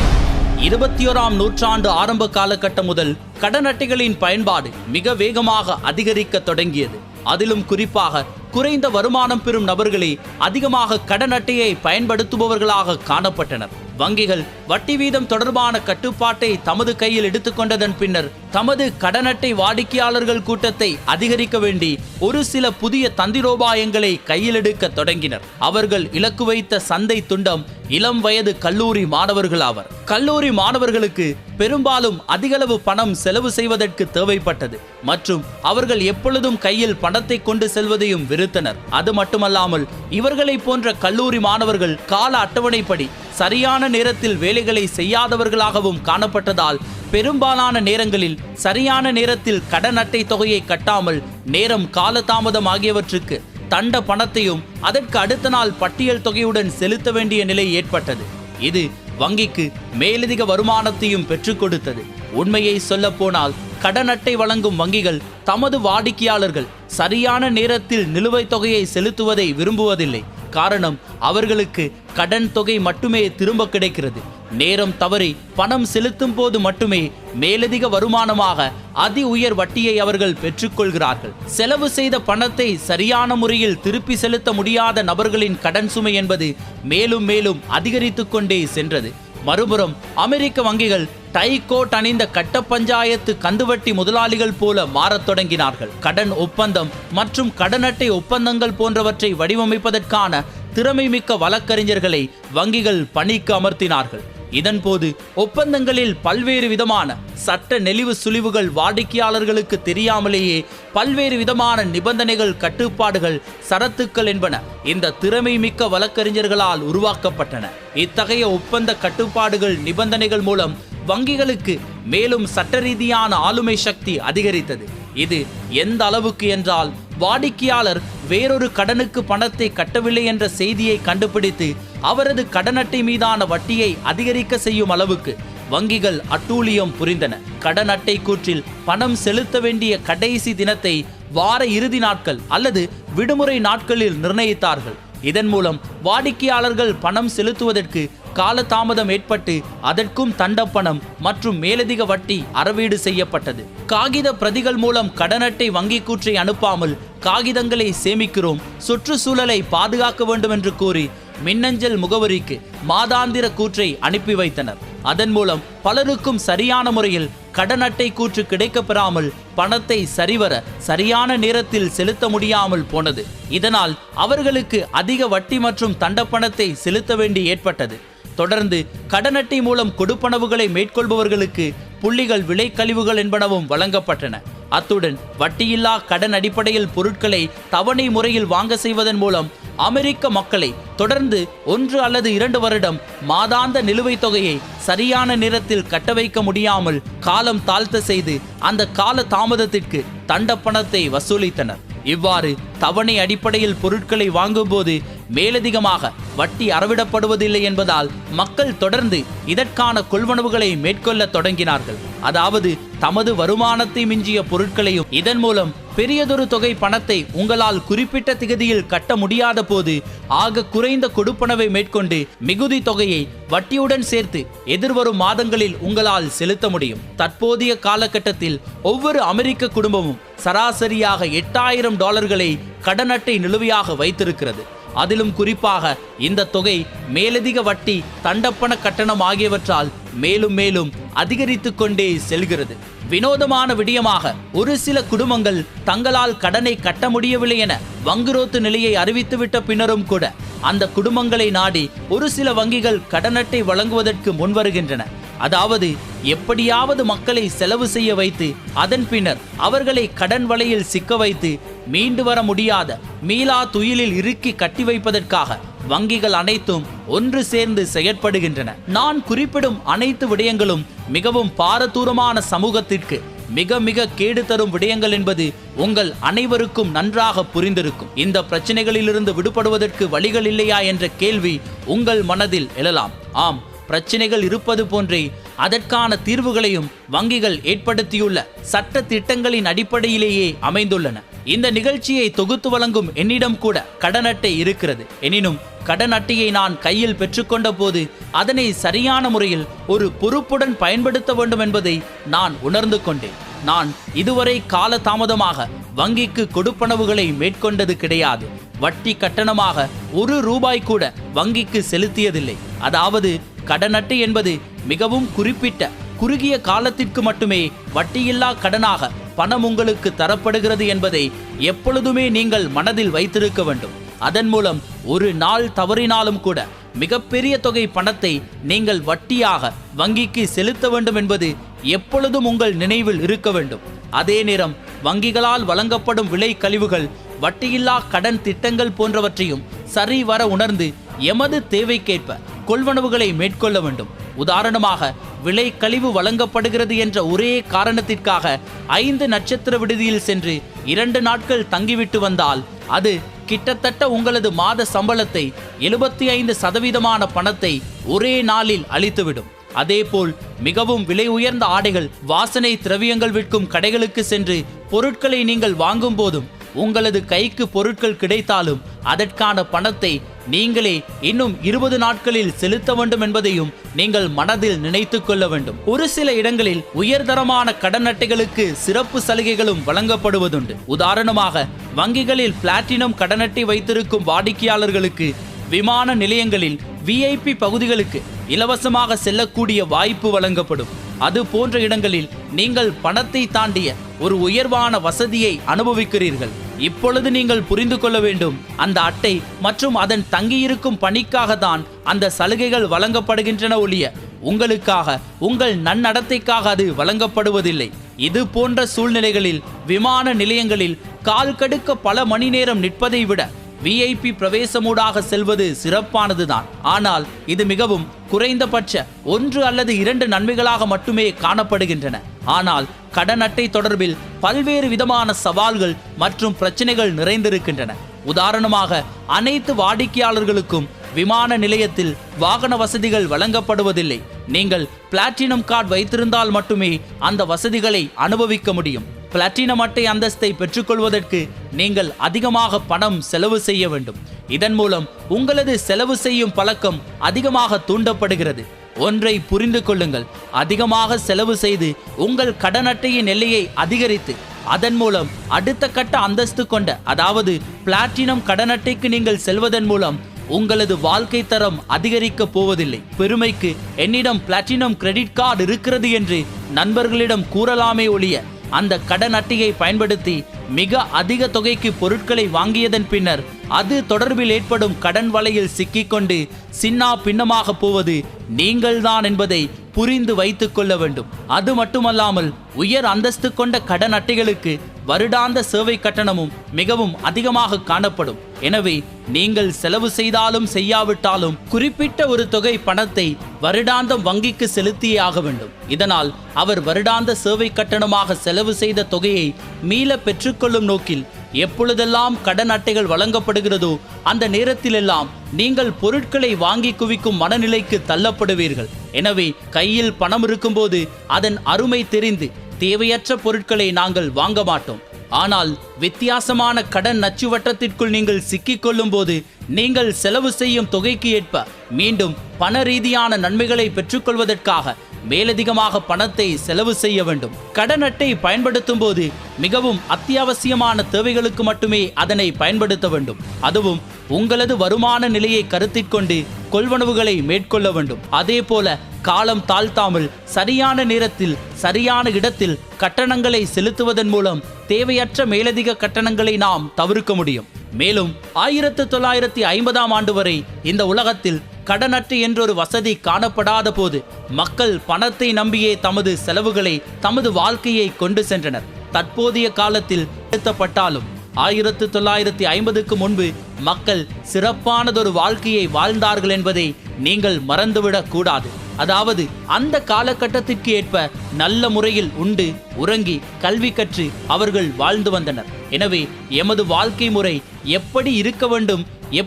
21ஆம் நூற்றாண்டு ஆரம்ப காலகட்டம் முதல் கடன் அட்டைகளின் பயன்பாடு மிக வேகமாக அதிகரிக்க தொடங்கியது. அதிலும் குறிப்பாக குறைந்த வருமானம் பெறும் நபர்களே அதிகமாக கடன் அட்டையை பயன்படுத்துபவர்களாக காணப்பட்டனர். வங்கிகள் வட்டி வீதம் தொடர்பான கட்டுப்பாட்டை தமது கையில் எடுத்துக்கொண்டதன் பின்னர் தமது கடன் அட்டை வாடிக்கையாளர்கள் கூட்டத்தை அதிகரிக்க வேண்டி ஒரு சில புதிய தந்திரோபாயங்களை கையில் எடுக்க தொடங்கினர். அவர்கள் இலக்கு வைத்த சந்தை துண்டம் இளம் வயது கல்லூரி மாணவர்கள் ஆவர். கல்லூரி மாணவர்களுக்கு பெரும்பாலும் அதிகளவு பணம் செலவு செய்வதற்கு தேவைப்பட்டது மற்றும் அவர்கள் எப்பொழுதும் கையில் பணத்தை கொண்டு செல்வதையும் வெறுத்தனர். அது மட்டுமல்லாமல் இவர்களை போன்ற கல்லூரி மாணவர்கள் கால அட்டவணைப்படி சரியான நேரத்தில் வேலைகளை செய்யாதவர்களாகவும் காணப்பட்டதால் பெரும்பாலான நேரங்களில் சரியான நேரத்தில் கடன் அட்டை தொகையை கட்டாமல் நேரம் காலதாமதம் ஆகியவற்றுக்கு தண்ட பணத்தையும் அதற்கு அடுத்த நாள் பட்டியல் தொகையுடன் செலுத்த வேண்டிய நிலை ஏற்பட்டது. இது வங்கிக்கு மேலதிக வருமானத்தையும் பெற்றுக் கொடுத்தது. உண்மையை சொல்ல போனால் கடன் அட்டை வழங்கும் வங்கிகள் தமது வாடிக்கையாளர்கள் சரியான நேரத்தில் நிலுவைத் தொகையை செலுத்துவதை விரும்புவதில்லை. காரணம், அவர்களுக்கு கடன் தொகை மட்டுமே திரும்ப கிடைக்கிறது. நேரம் தவறி பணம் செலுத்தும் போது மட்டுமே மேலதிக வருமானமாக அதி உயர் வட்டியை அவர்கள் பெற்றுக்கொள்கிறார்கள். செலவு செய்த பணத்தை சரியான முறையில் திருப்பி செலுத்த முடியாத நபர்களின் கடன் சுமை என்பது மேலும் மேலும் அதிகரித்து கொண்டே சென்றது. மறுபுறம் அமெரிக்க வங்கிகள் டை கோட் அணிந்த கட்ட பஞ்சாயத்து கந்துவட்டி முதலாளிகள் போல மாறத் தொடங்கினார்கள். கடன் ஒப்பந்தம் மற்றும் கடன் அட்டை ஒப்பந்தங்கள் போன்றவற்றை வடிவமைப்பதற்கான திறமை மிக்க வழக்கறிஞர்களை வங்கிகள் பணிக்கு அமர்த்தினார்கள். இதன்போது ஒப்பந்தங்களில் பல்வேறு விதமான சட்ட நெளிவு சுழிவுகள் வாடிக்கையாளர்களுக்கு தெரியாமலேயே பல்வேறு விதமான நிபந்தனைகள், கட்டுப்பாடுகள், சரத்துக்கள் என்பன இந்த திறமை மிக்க வழக்கறிஞர்களால் உருவாக்கப்பட்டன. இத்தகைய ஒப்பந்த கட்டுப்பாடுகள், நிபந்தனைகள் மூலம் வங்கிகளுக்கு மேலும் சட்ட ரீதியான ஆளுமை சக்தி அதிகரித்தது. இது எந்த அளவுக்கு என்றால், வாடிக்கையாளர் வேறொரு கடனுக்கு பணத்தை கட்டவில்லை என்ற செய்தியை கண்டுபிடித்து அவரது கடன் அட்டை மீதான வட்டியை அதிகரிக்க செய்யும் அளவுக்கு வங்கிகள் அட்டூழியம் புரிந்தன. கடன் அட்டை கூற்றில் பணம் செலுத்த வேண்டிய கடைசி தினத்தை வார இறுதி நாட்கள் அல்லது விடுமுறை நாட்களில் நிர்ணயித்தார்கள். இதன் மூலம் வாடிக்கையாளர்கள் பணம் செலுத்துவதற்கு காலதாமதம் ஏற்பட்டு அதற்கும் தண்டப்பணம் மற்றும் மேலதிக வட்டி அறவீடு செய்யப்பட்டது. காகித பிரதிகள் மூலம் கடன் அட்டை வங்கி கூற்றை அனுப்பாமல் காகிதங்களை சேமிக்கிறோம், சுற்றுச்சூழலை பாதுகாக்க வேண்டும் என்று கூறி மின்னஞ்சல் முகவரிக்கு மாதாந்திர கூற்றை அனுப்பி வைத்தனர். அதன் மூலம் பலருக்கும் சரியான முறையில் கடன் அட்டை கூற்று கிடைக்கப்பெறாமல் பணத்தை சரிவர சரியான நேரத்தில் செலுத்த முடியாமல் போனது. இதனால் அவர்களுக்கு அதிக வட்டி மற்றும் தண்டப்பணத்தை செலுத்த வேண்டி ஏற்பட்டது. தொடர்ந்து கடன் அட்டை மூலம் கொடுப்பனவுகளை மேற்கொள்பவர்களுக்கு புள்ளிகள், விலை கழிவுகள் என்பனவும் வழங்கப்பட்டன. அத்துடன் வட்டியில்லா கடன் அடிப்படையில் பொருட்களை தவணை முறையில் வாங்க செய்வதன் மூலம் அமெரிக்க மக்களை தொடர்ந்து 1 அல்லது 2 வருடம் மாதாந்த நிலுவைத் தொகையை சரியான நேரத்தில் கட்ட வைக்க முடியாமல் காலம் தாழ்த்த செய்து அந்த கால தாமதத்திற்கு தண்டப்பணத்தை வசூலித்தனர். இவ்வாறு தவணை அடிப்படையில் பொருட்களை வாங்கும்போது மேலதிகமாக வட்டி அறவிடப்படுவதில்லை என்பதால் மக்கள் தொடர்ந்து இதற்கான கொள்வனவுகளை மேற்கொள்ள தொடங்கினார்கள். அதாவது தமது வருமானத்தை மிஞ்சிய பொருட்களையும் இதன் மூலம் பெரியதொரு தொகை பணத்தை உங்களால் குறிப்பிட்ட திகதியில் கட்ட முடியாத போது ஆக குறைந்த கொடுப்பனவை மேற்கொண்டு மிகுதி தொகையை வட்டியுடன் சேர்த்து எதிர்வரும் மாதங்களில் உங்களால் செலுத்த முடியும். தற்போதைய காலகட்டத்தில் ஒவ்வொரு அமெரிக்க குடும்பமும் சராசரியாக $8000 கடன் அட்டை நிலுவையாக வைத்திருக்கிறது. அதிலும் குறிப்பாக இந்த தொகை மேலதிக வட்டி, தண்டப்பண கட்டணம் ஆகியவற்றால் மேலும் மேலும் அதிகரித்து கொண்டே செல்கிறது. வினோதமான விடயமாக ஒரு சில குடும்பங்கள் தங்களால் கடனை கட்ட முடியவில்லை என வங்குரோத்து நிலையை அறிவித்துவிட்ட பின்னரும் கூட அந்த குடும்பங்களை நாடி ஒரு சில வங்கிகள் கடன் அட்டை வழங்குவதற்கு முன்வருகின்றன. அதாவது எப்படியாவது மக்களை செலவு செய்ய வைத்து அதன் பின்னர் அவர்களை கடன் வலையில் சிக்க வைத்து மீண்டு வர முடியாத மீளா துயிலில் இறுக்கி கட்டி வைப்பதற்காக வங்கிகள் அனைத்தும் ஒன்று சேர்ந்து செயற்படுகின்றன. நான் குறிப்பிடும் அனைத்து விடயங்களும் மிகவும் பாரதூரமான சமூகத்திற்கு மிக மிக கேடு தரும் விடயங்கள் என்பது உங்கள் அனைவருக்கும் நன்றாக புரிந்திருக்கும். இந்த பிரச்சனைகளிலிருந்து விடுபடுவதற்கு வழிகள் இல்லையா என்ற கேள்வி உங்கள் மனதில் எழலாம். ஆம், பிரச்சனைகள் இருப்பது போன்றே அதற்கான தீர்வுகளையும் வங்கிகள் ஏற்படுத்தியுள்ள சட்ட திட்டங்களின் அடிப்படையிலேயே அமைந்துள்ளன. இந்த நிகழ்ச்சியை தொகுத்து வழங்கும் என்னிடம் கூட கடன் அட்டை இருக்கிறது. எனினும் கடன் அட்டையை நான் கையில் பெற்றுக்கொண்ட போது அதனை சரியான முறையில் ஒரு பொறுப்புடன் பயன்படுத்த வேண்டும் என்பதை நான் உணர்ந்து கொண்டேன். நான் இதுவரை கால தாமதமாக வங்கிக்கு கொடுப்பனவுகளை மேற்கொண்டது கிடையாது. வட்டி கட்டணமாக ₹1 கூட வங்கிக்கு செலுத்தியதில்லை. அதாவது கடன் அட்டை என்பது மிகவும் குறிப்பிட்ட குறுகிய காலத்திற்கு மட்டுமே வட்டியில்லா கடனாக பணம் உங்களுக்கு தரப்படுகிறது என்பதை எப்பொழுதுமே நீங்கள் மனதில் வைத்திருக்க வேண்டும். அதன் மூலம் ஒரு நாள் தவறினாலும் கூட மிகப்பெரிய தொகை பணத்தை நீங்கள் வட்டியாக வங்கிக்கு செலுத்த வேண்டும் என்பது எப்பொழுதும் உங்கள் நினைவில் இருக்க வேண்டும். அதே நேரம் வங்கிகளால் வழங்கப்படும் விலை கழிவுகள், வட்டியில்லா கடன் திட்டங்கள் போன்றவற்றையும் சரிவர உணர்ந்து எமது தேவைக்கேற்ப கொள்வனவுகளை மேற்கொள்ள வேண்டும். உதாரணமாக, விலை கழிவு வழங்கப்படுகிறது என்ற ஒரே காரணத்திற்காக 5 நட்சத்திர விடுதியில் சென்று 2 நாட்கள் தங்கிவிட்டு வந்தால் அது கிட்டத்தட்ட உங்களது மாத சம்பளத்தை 75% பணத்தை ஒரே நாளில் அளித்துவிடும். அதேபோல் மிகவும் விலை உயர்ந்த ஆடைகள், வாசனை திரவியங்கள் விற்கும் கடைகளுக்கு சென்று பொருட்களை நீங்கள் வாங்கும் போதும் உங்களது கைக்கு பொருட்கள் கிடைத்தாலும் அதற்கான பணத்தை நீங்களே இன்னும் 20 நாட்களில் செலுத்த வேண்டும் என்பதையும் நீங்கள் மனதில் நினைத்து கொள்ள வேண்டும். ஒரு சில இடங்களில் உயர்தரமான கடன் அட்டைகளுக்கு சிறப்பு சலுகைகளும் வழங்கப்படுவதுண்டு. உதாரணமாக, வங்கிகளில் பிளாட்டினம் கடன் அட்டை வைத்திருக்கும் வாடிக்கையாளர்களுக்கு விமான நிலையங்களில் VIP பகுதிகளுக்கு இலவசமாக செல்லக்கூடிய வாய்ப்பு வழங்கப்படும். அது போன்ற இடங்களில் நீங்கள் பணத்தை தாண்டிய ஒரு உயர்வான வசதியை அனுபவிக்கிறீர்கள். இப்பொழுது நீங்கள் புரிந்து கொள்ள வேண்டும், அந்த அட்டை மற்றும் அதன் தங்கியிருக்கும் பணிக்காக தான் அந்த சலுகைகள் வழங்கப்படுகின்றன ஒழிய உங்களுக்காக, உங்கள் நன்னடத்தைக்காக அது வழங்கப்படுவதில்லை. இது போன்ற சூழ்நிலைகளில் விமான நிலையங்களில் கால் கடுக்க பல மணி நேரம் நிற்பதை விட VIP பிரவேசமூடாக செல்வது சிறப்பானதுதான். ஆனால் இது மிகவும் குறைந்தபட்ச 1 அல்லது 2 நன்மைகளாக மட்டுமே காணப்படுகின்றன. ஆனால் கடன் அட்டை தொடர்பில் பல்வேறு விதமான சவால்கள் மற்றும் பிரச்சனைகள் நிறைந்திருக்கின்றன. உதாரணமாக, அனைத்து வாடிக்கையாளர்களுக்கும் விமான நிலையத்தில் வாகன வசதிகள் வழங்கப்படுவதில்லை. நீங்கள் பிளாட்டினம் கார்டு வைத்திருந்தால் மட்டுமே அந்த வசதிகளை அனுபவிக்க முடியும். பிளாட்டினம் அட்டை அந்தஸ்தை பெற்றுக்கொள்வதற்கு நீங்கள் அதிகமாக பணம் செலவு செய்ய வேண்டும். இதன் மூலம் உங்களது செலவு செய்யும் பழக்கம் அதிகமாக தூண்டப்படுகிறது. ஒன்றை புரிந்து கொள்ளுங்கள், அதிகமாக செலவு செய்து உங்கள் கடன் அட்டையின் எல்லையை அதிகரித்து அதன் மூலம் அடுத்த கட்ட அந்தஸ்து கொண்ட, அதாவது பிளாட்டினம் கடன் அட்டைக்கு நீங்கள் செல்வதன் மூலம் உங்களது வாழ்க்கை தரம் அதிகரிக்க போவதில்லை. பெருமைக்கு என்னிடம் பிளாட்டினம் கிரெடிட் கார்டு இருக்கிறது என்று நண்பர்களிடம் கூறலாமே ஒழிய அந்த கடன் அட்டையை பயன்படுத்தி மிக அதிக தொகைக்கு பொருட்களை வாங்கியதன் பின்னர் அது தொடர்பில் ஏற்படும் கடன் வலையில் சிக்கிக்கொண்டு சின்னா பின்னமாக போவது நீங்கள்தான் என்பதை புரிந்து வைத்துக் கொள்ள வேண்டும். அது மட்டுமல்லாமல் உயர் அந்தஸ்து கொண்ட கடன் அட்டைகளுக்கு வருடாந்த சேவை கட்டணமும் மிகவும் அதிகமாக காணப்படும். எனவே நீங்கள் செலவு செய்தாலும் செய்யாவிட்டாலும் குறிப்பிட்ட ஒரு தொகை பணத்தை வருடாந்தம் வங்கிக்கு செலுத்தியே ஆக வேண்டும். இதனால் அவர் வருடாந்த சேவை கட்டணமாக செலவு செய்த தொகையை மீள பெற்றுக்கொள்ளும் நோக்கில் எப்பொழுதெல்லாம் கடன் அட்டைகள் வழங்கப்படுகிறதோ அந்த நேரத்திலெல்லாம் நீங்கள் பொருட்களை வாங்கி குவிக்கும் மனநிலைக்கு தள்ளப்படுவீர்கள். எனவே கையில் பணம் இருக்கும்போது அதன் அருமை தெரிந்து தேவையற்ற பொருட்களை நாங்கள் வாங்க மாட்டோம். ஆனால் வித்தியாசமான கடன் நச்சுவட்டத்திற்குள் நீங்கள் சிக்கிக்கொள்ளும் போது நீங்கள் செலவு செய்யும் தொகைக்கு ஏற்ப மீண்டும் பண ரீதியான நன்மைகளை பெற்றுக்கொள்வதற்காக மேலதிகமாக பணத்தை செலவு செய்ய வேண்டும். கடன் அட்டை பயன்படுத்தும் போது மிகவும் அத்தியாவசியமான தேவைகளுக்கு மட்டுமே அதனை பயன்படுத்த வேண்டும். அதுவும் உங்களது வருமான நிலையை கருத்திற்கொண்டு கொள்வனவுகளை மேற்கொள்ள வேண்டும். அதே போல காலம் தாழ்த்தாமல் சரியான நேரத்தில் சரியான இடத்தில் கட்டணங்களை செலுத்துவதன் மூலம் தேவையற்ற மேலதிக கட்டணங்களை நாம் தவிர்க்க முடியும். மேலும் 1950ஆம் ஆண்டு வரை இந்த உலகத்தில் கடன் அட்டை என்றொரு வசதி காணப்படாத போது மக்கள் பணத்தை நம்பியே தமது செலவுகளை தமது வாழ்க்கையை கொண்டு சென்றனர். தற்போதைய காலத்தில் நிறுத்தப்பட்டாலும் 1950க்கு முன்பு மக்கள் சிறப்பானதொரு வாழ்க்கையை வாழ்ந்தார்கள் என்பதை நீங்கள் மறந்துவிடக் கூடாது. அதாவது அந்த காலகட்டத்திற்கு ஏற்ப நல்ல முறையில் உண்டு உறங்கி கல்வி கற்று அவர்கள் வாழ்ந்து வந்தனர். எனவே எமது வாழ்க்கை முறை எப்படி இருக்க வேண்டும்,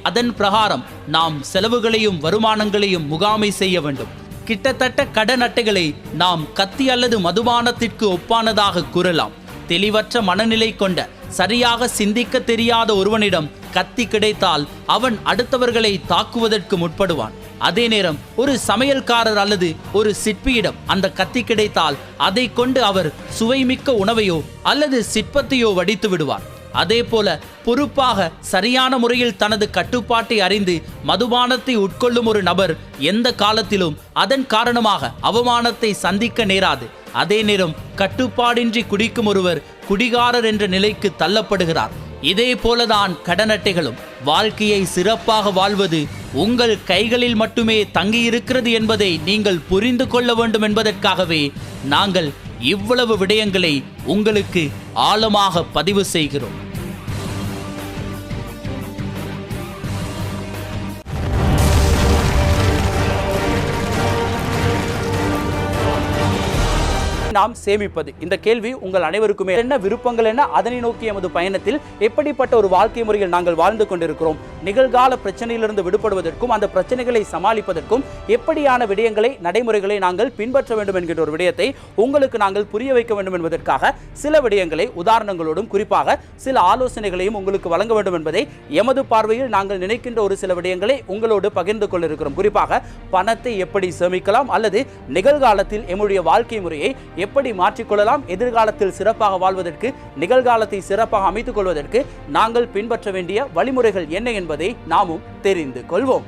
அதன் பிரகாரம் நாம் செலவுகளையும் வருமானங்களையும் முகாமை செய்ய வேண்டும். கிட்டத்தட்ட கடன் அட்டைகளை நாம் கத்தி அல்லது மதுபானத்திற்கு ஒப்பானதாக கூறலாம். தெளிவற்ற மனநிலை கொண்ட சரியாக சிந்திக்க தெரியாத ஒருவனிடம் கத்தி கிடைத்தால் அவன் அடுத்தவர்களை தாக்குவதற்கு முற்படுவான். அதே நேரம் ஒரு சமையல்காரர் அல்லது ஒரு சிற்பியிடம் அந்த கத்தி கிடைத்தால் அதை கொண்டு அவர் சுவைமிக்க உணவையோ அல்லது சிற்பத்தையோ வடித்து விடுவார். அதே போல பொறுப்பாக சரியான முறையில் தனது கட்டுப்பாட்டை அறிந்து மதுபானத்தை உட்கொள்ளும் ஒரு நபர் எந்த காலத்திலும் அதன் காரணமாக அவமானத்தை சந்திக்க நேராது. அதே நேரம் கட்டுப்பாடின்றி குடிக்கும் ஒருவர் குடிகாரர் என்ற நிலைக்கு தள்ளப்படுகிறார். இதே போலதான் கடன் அட்டைகளும். வாழ்க்கையை சிறப்பாக வாழ்வது உங்கள் கைகளில் மட்டுமே தங்கியிருக்கிறது என்பதை நீங்கள் புரிந்து கொள்ள வேண்டும் என்பதற்காகவே நாங்கள் இவ்வளவு விடயங்களை உங்களுக்கு ஆழமாக பதிவு செய்கிறோம். நாம் சேமிப்பது இந்த கேள்வி உங்கள் அனைவருக்குமே என்ன விருப்பங்கள் என்ன, அதனை நோக்கி எமது பயணத்தில் எப்படிப்பட்ட ஒரு வாழ்க்கை முறையில் நாங்கள் வாழ்ந்து கொண்டிருக்கிறோம், நிகழ்கால பிரச்சனையிலிருந்து விடுபடுவதற்கும் அந்த பிரச்சனைகளை சமாளிப்பதற்கும் எப்படியான விடயங்களை நடைமுறைகளை நாங்கள் பின்பற்ற வேண்டும் என்கிற ஒரு விடயத்தை உங்களுக்கு நாங்கள் புரிய வைக்க வேண்டும் என்பதற்காக சில விடயங்களை உதாரணங்களோடும் குறிப்பாக சில ஆலோசனைகளையும் உங்களுக்கு வழங்க வேண்டும் என்பதை எமது பார்வையில் நாங்கள் நினைக்கின்ற ஒரு சில விடயங்களை உங்களோடு பகிர்ந்து கொள்ள இருக்கிறோம். குறிப்பாக பணத்தை எப்படி சேமிக்கலாம் அல்லது நிகழ்காலத்தில் எம்முடைய வாழ்க்கை முறையை எப்படி மாற்றிக்கொள்ளலாம், எதிர்காலத்தில் சிறப்பாக வாழ்வதற்கு நிகழ்காலத்தை சிறப்பாக அமைத்துக் கொள்வதற்கு நாங்கள் பின்பற்ற வேண்டிய வழிமுறைகள் என்ன என்பதை நாமும் தெரிந்து கொள்வோம்.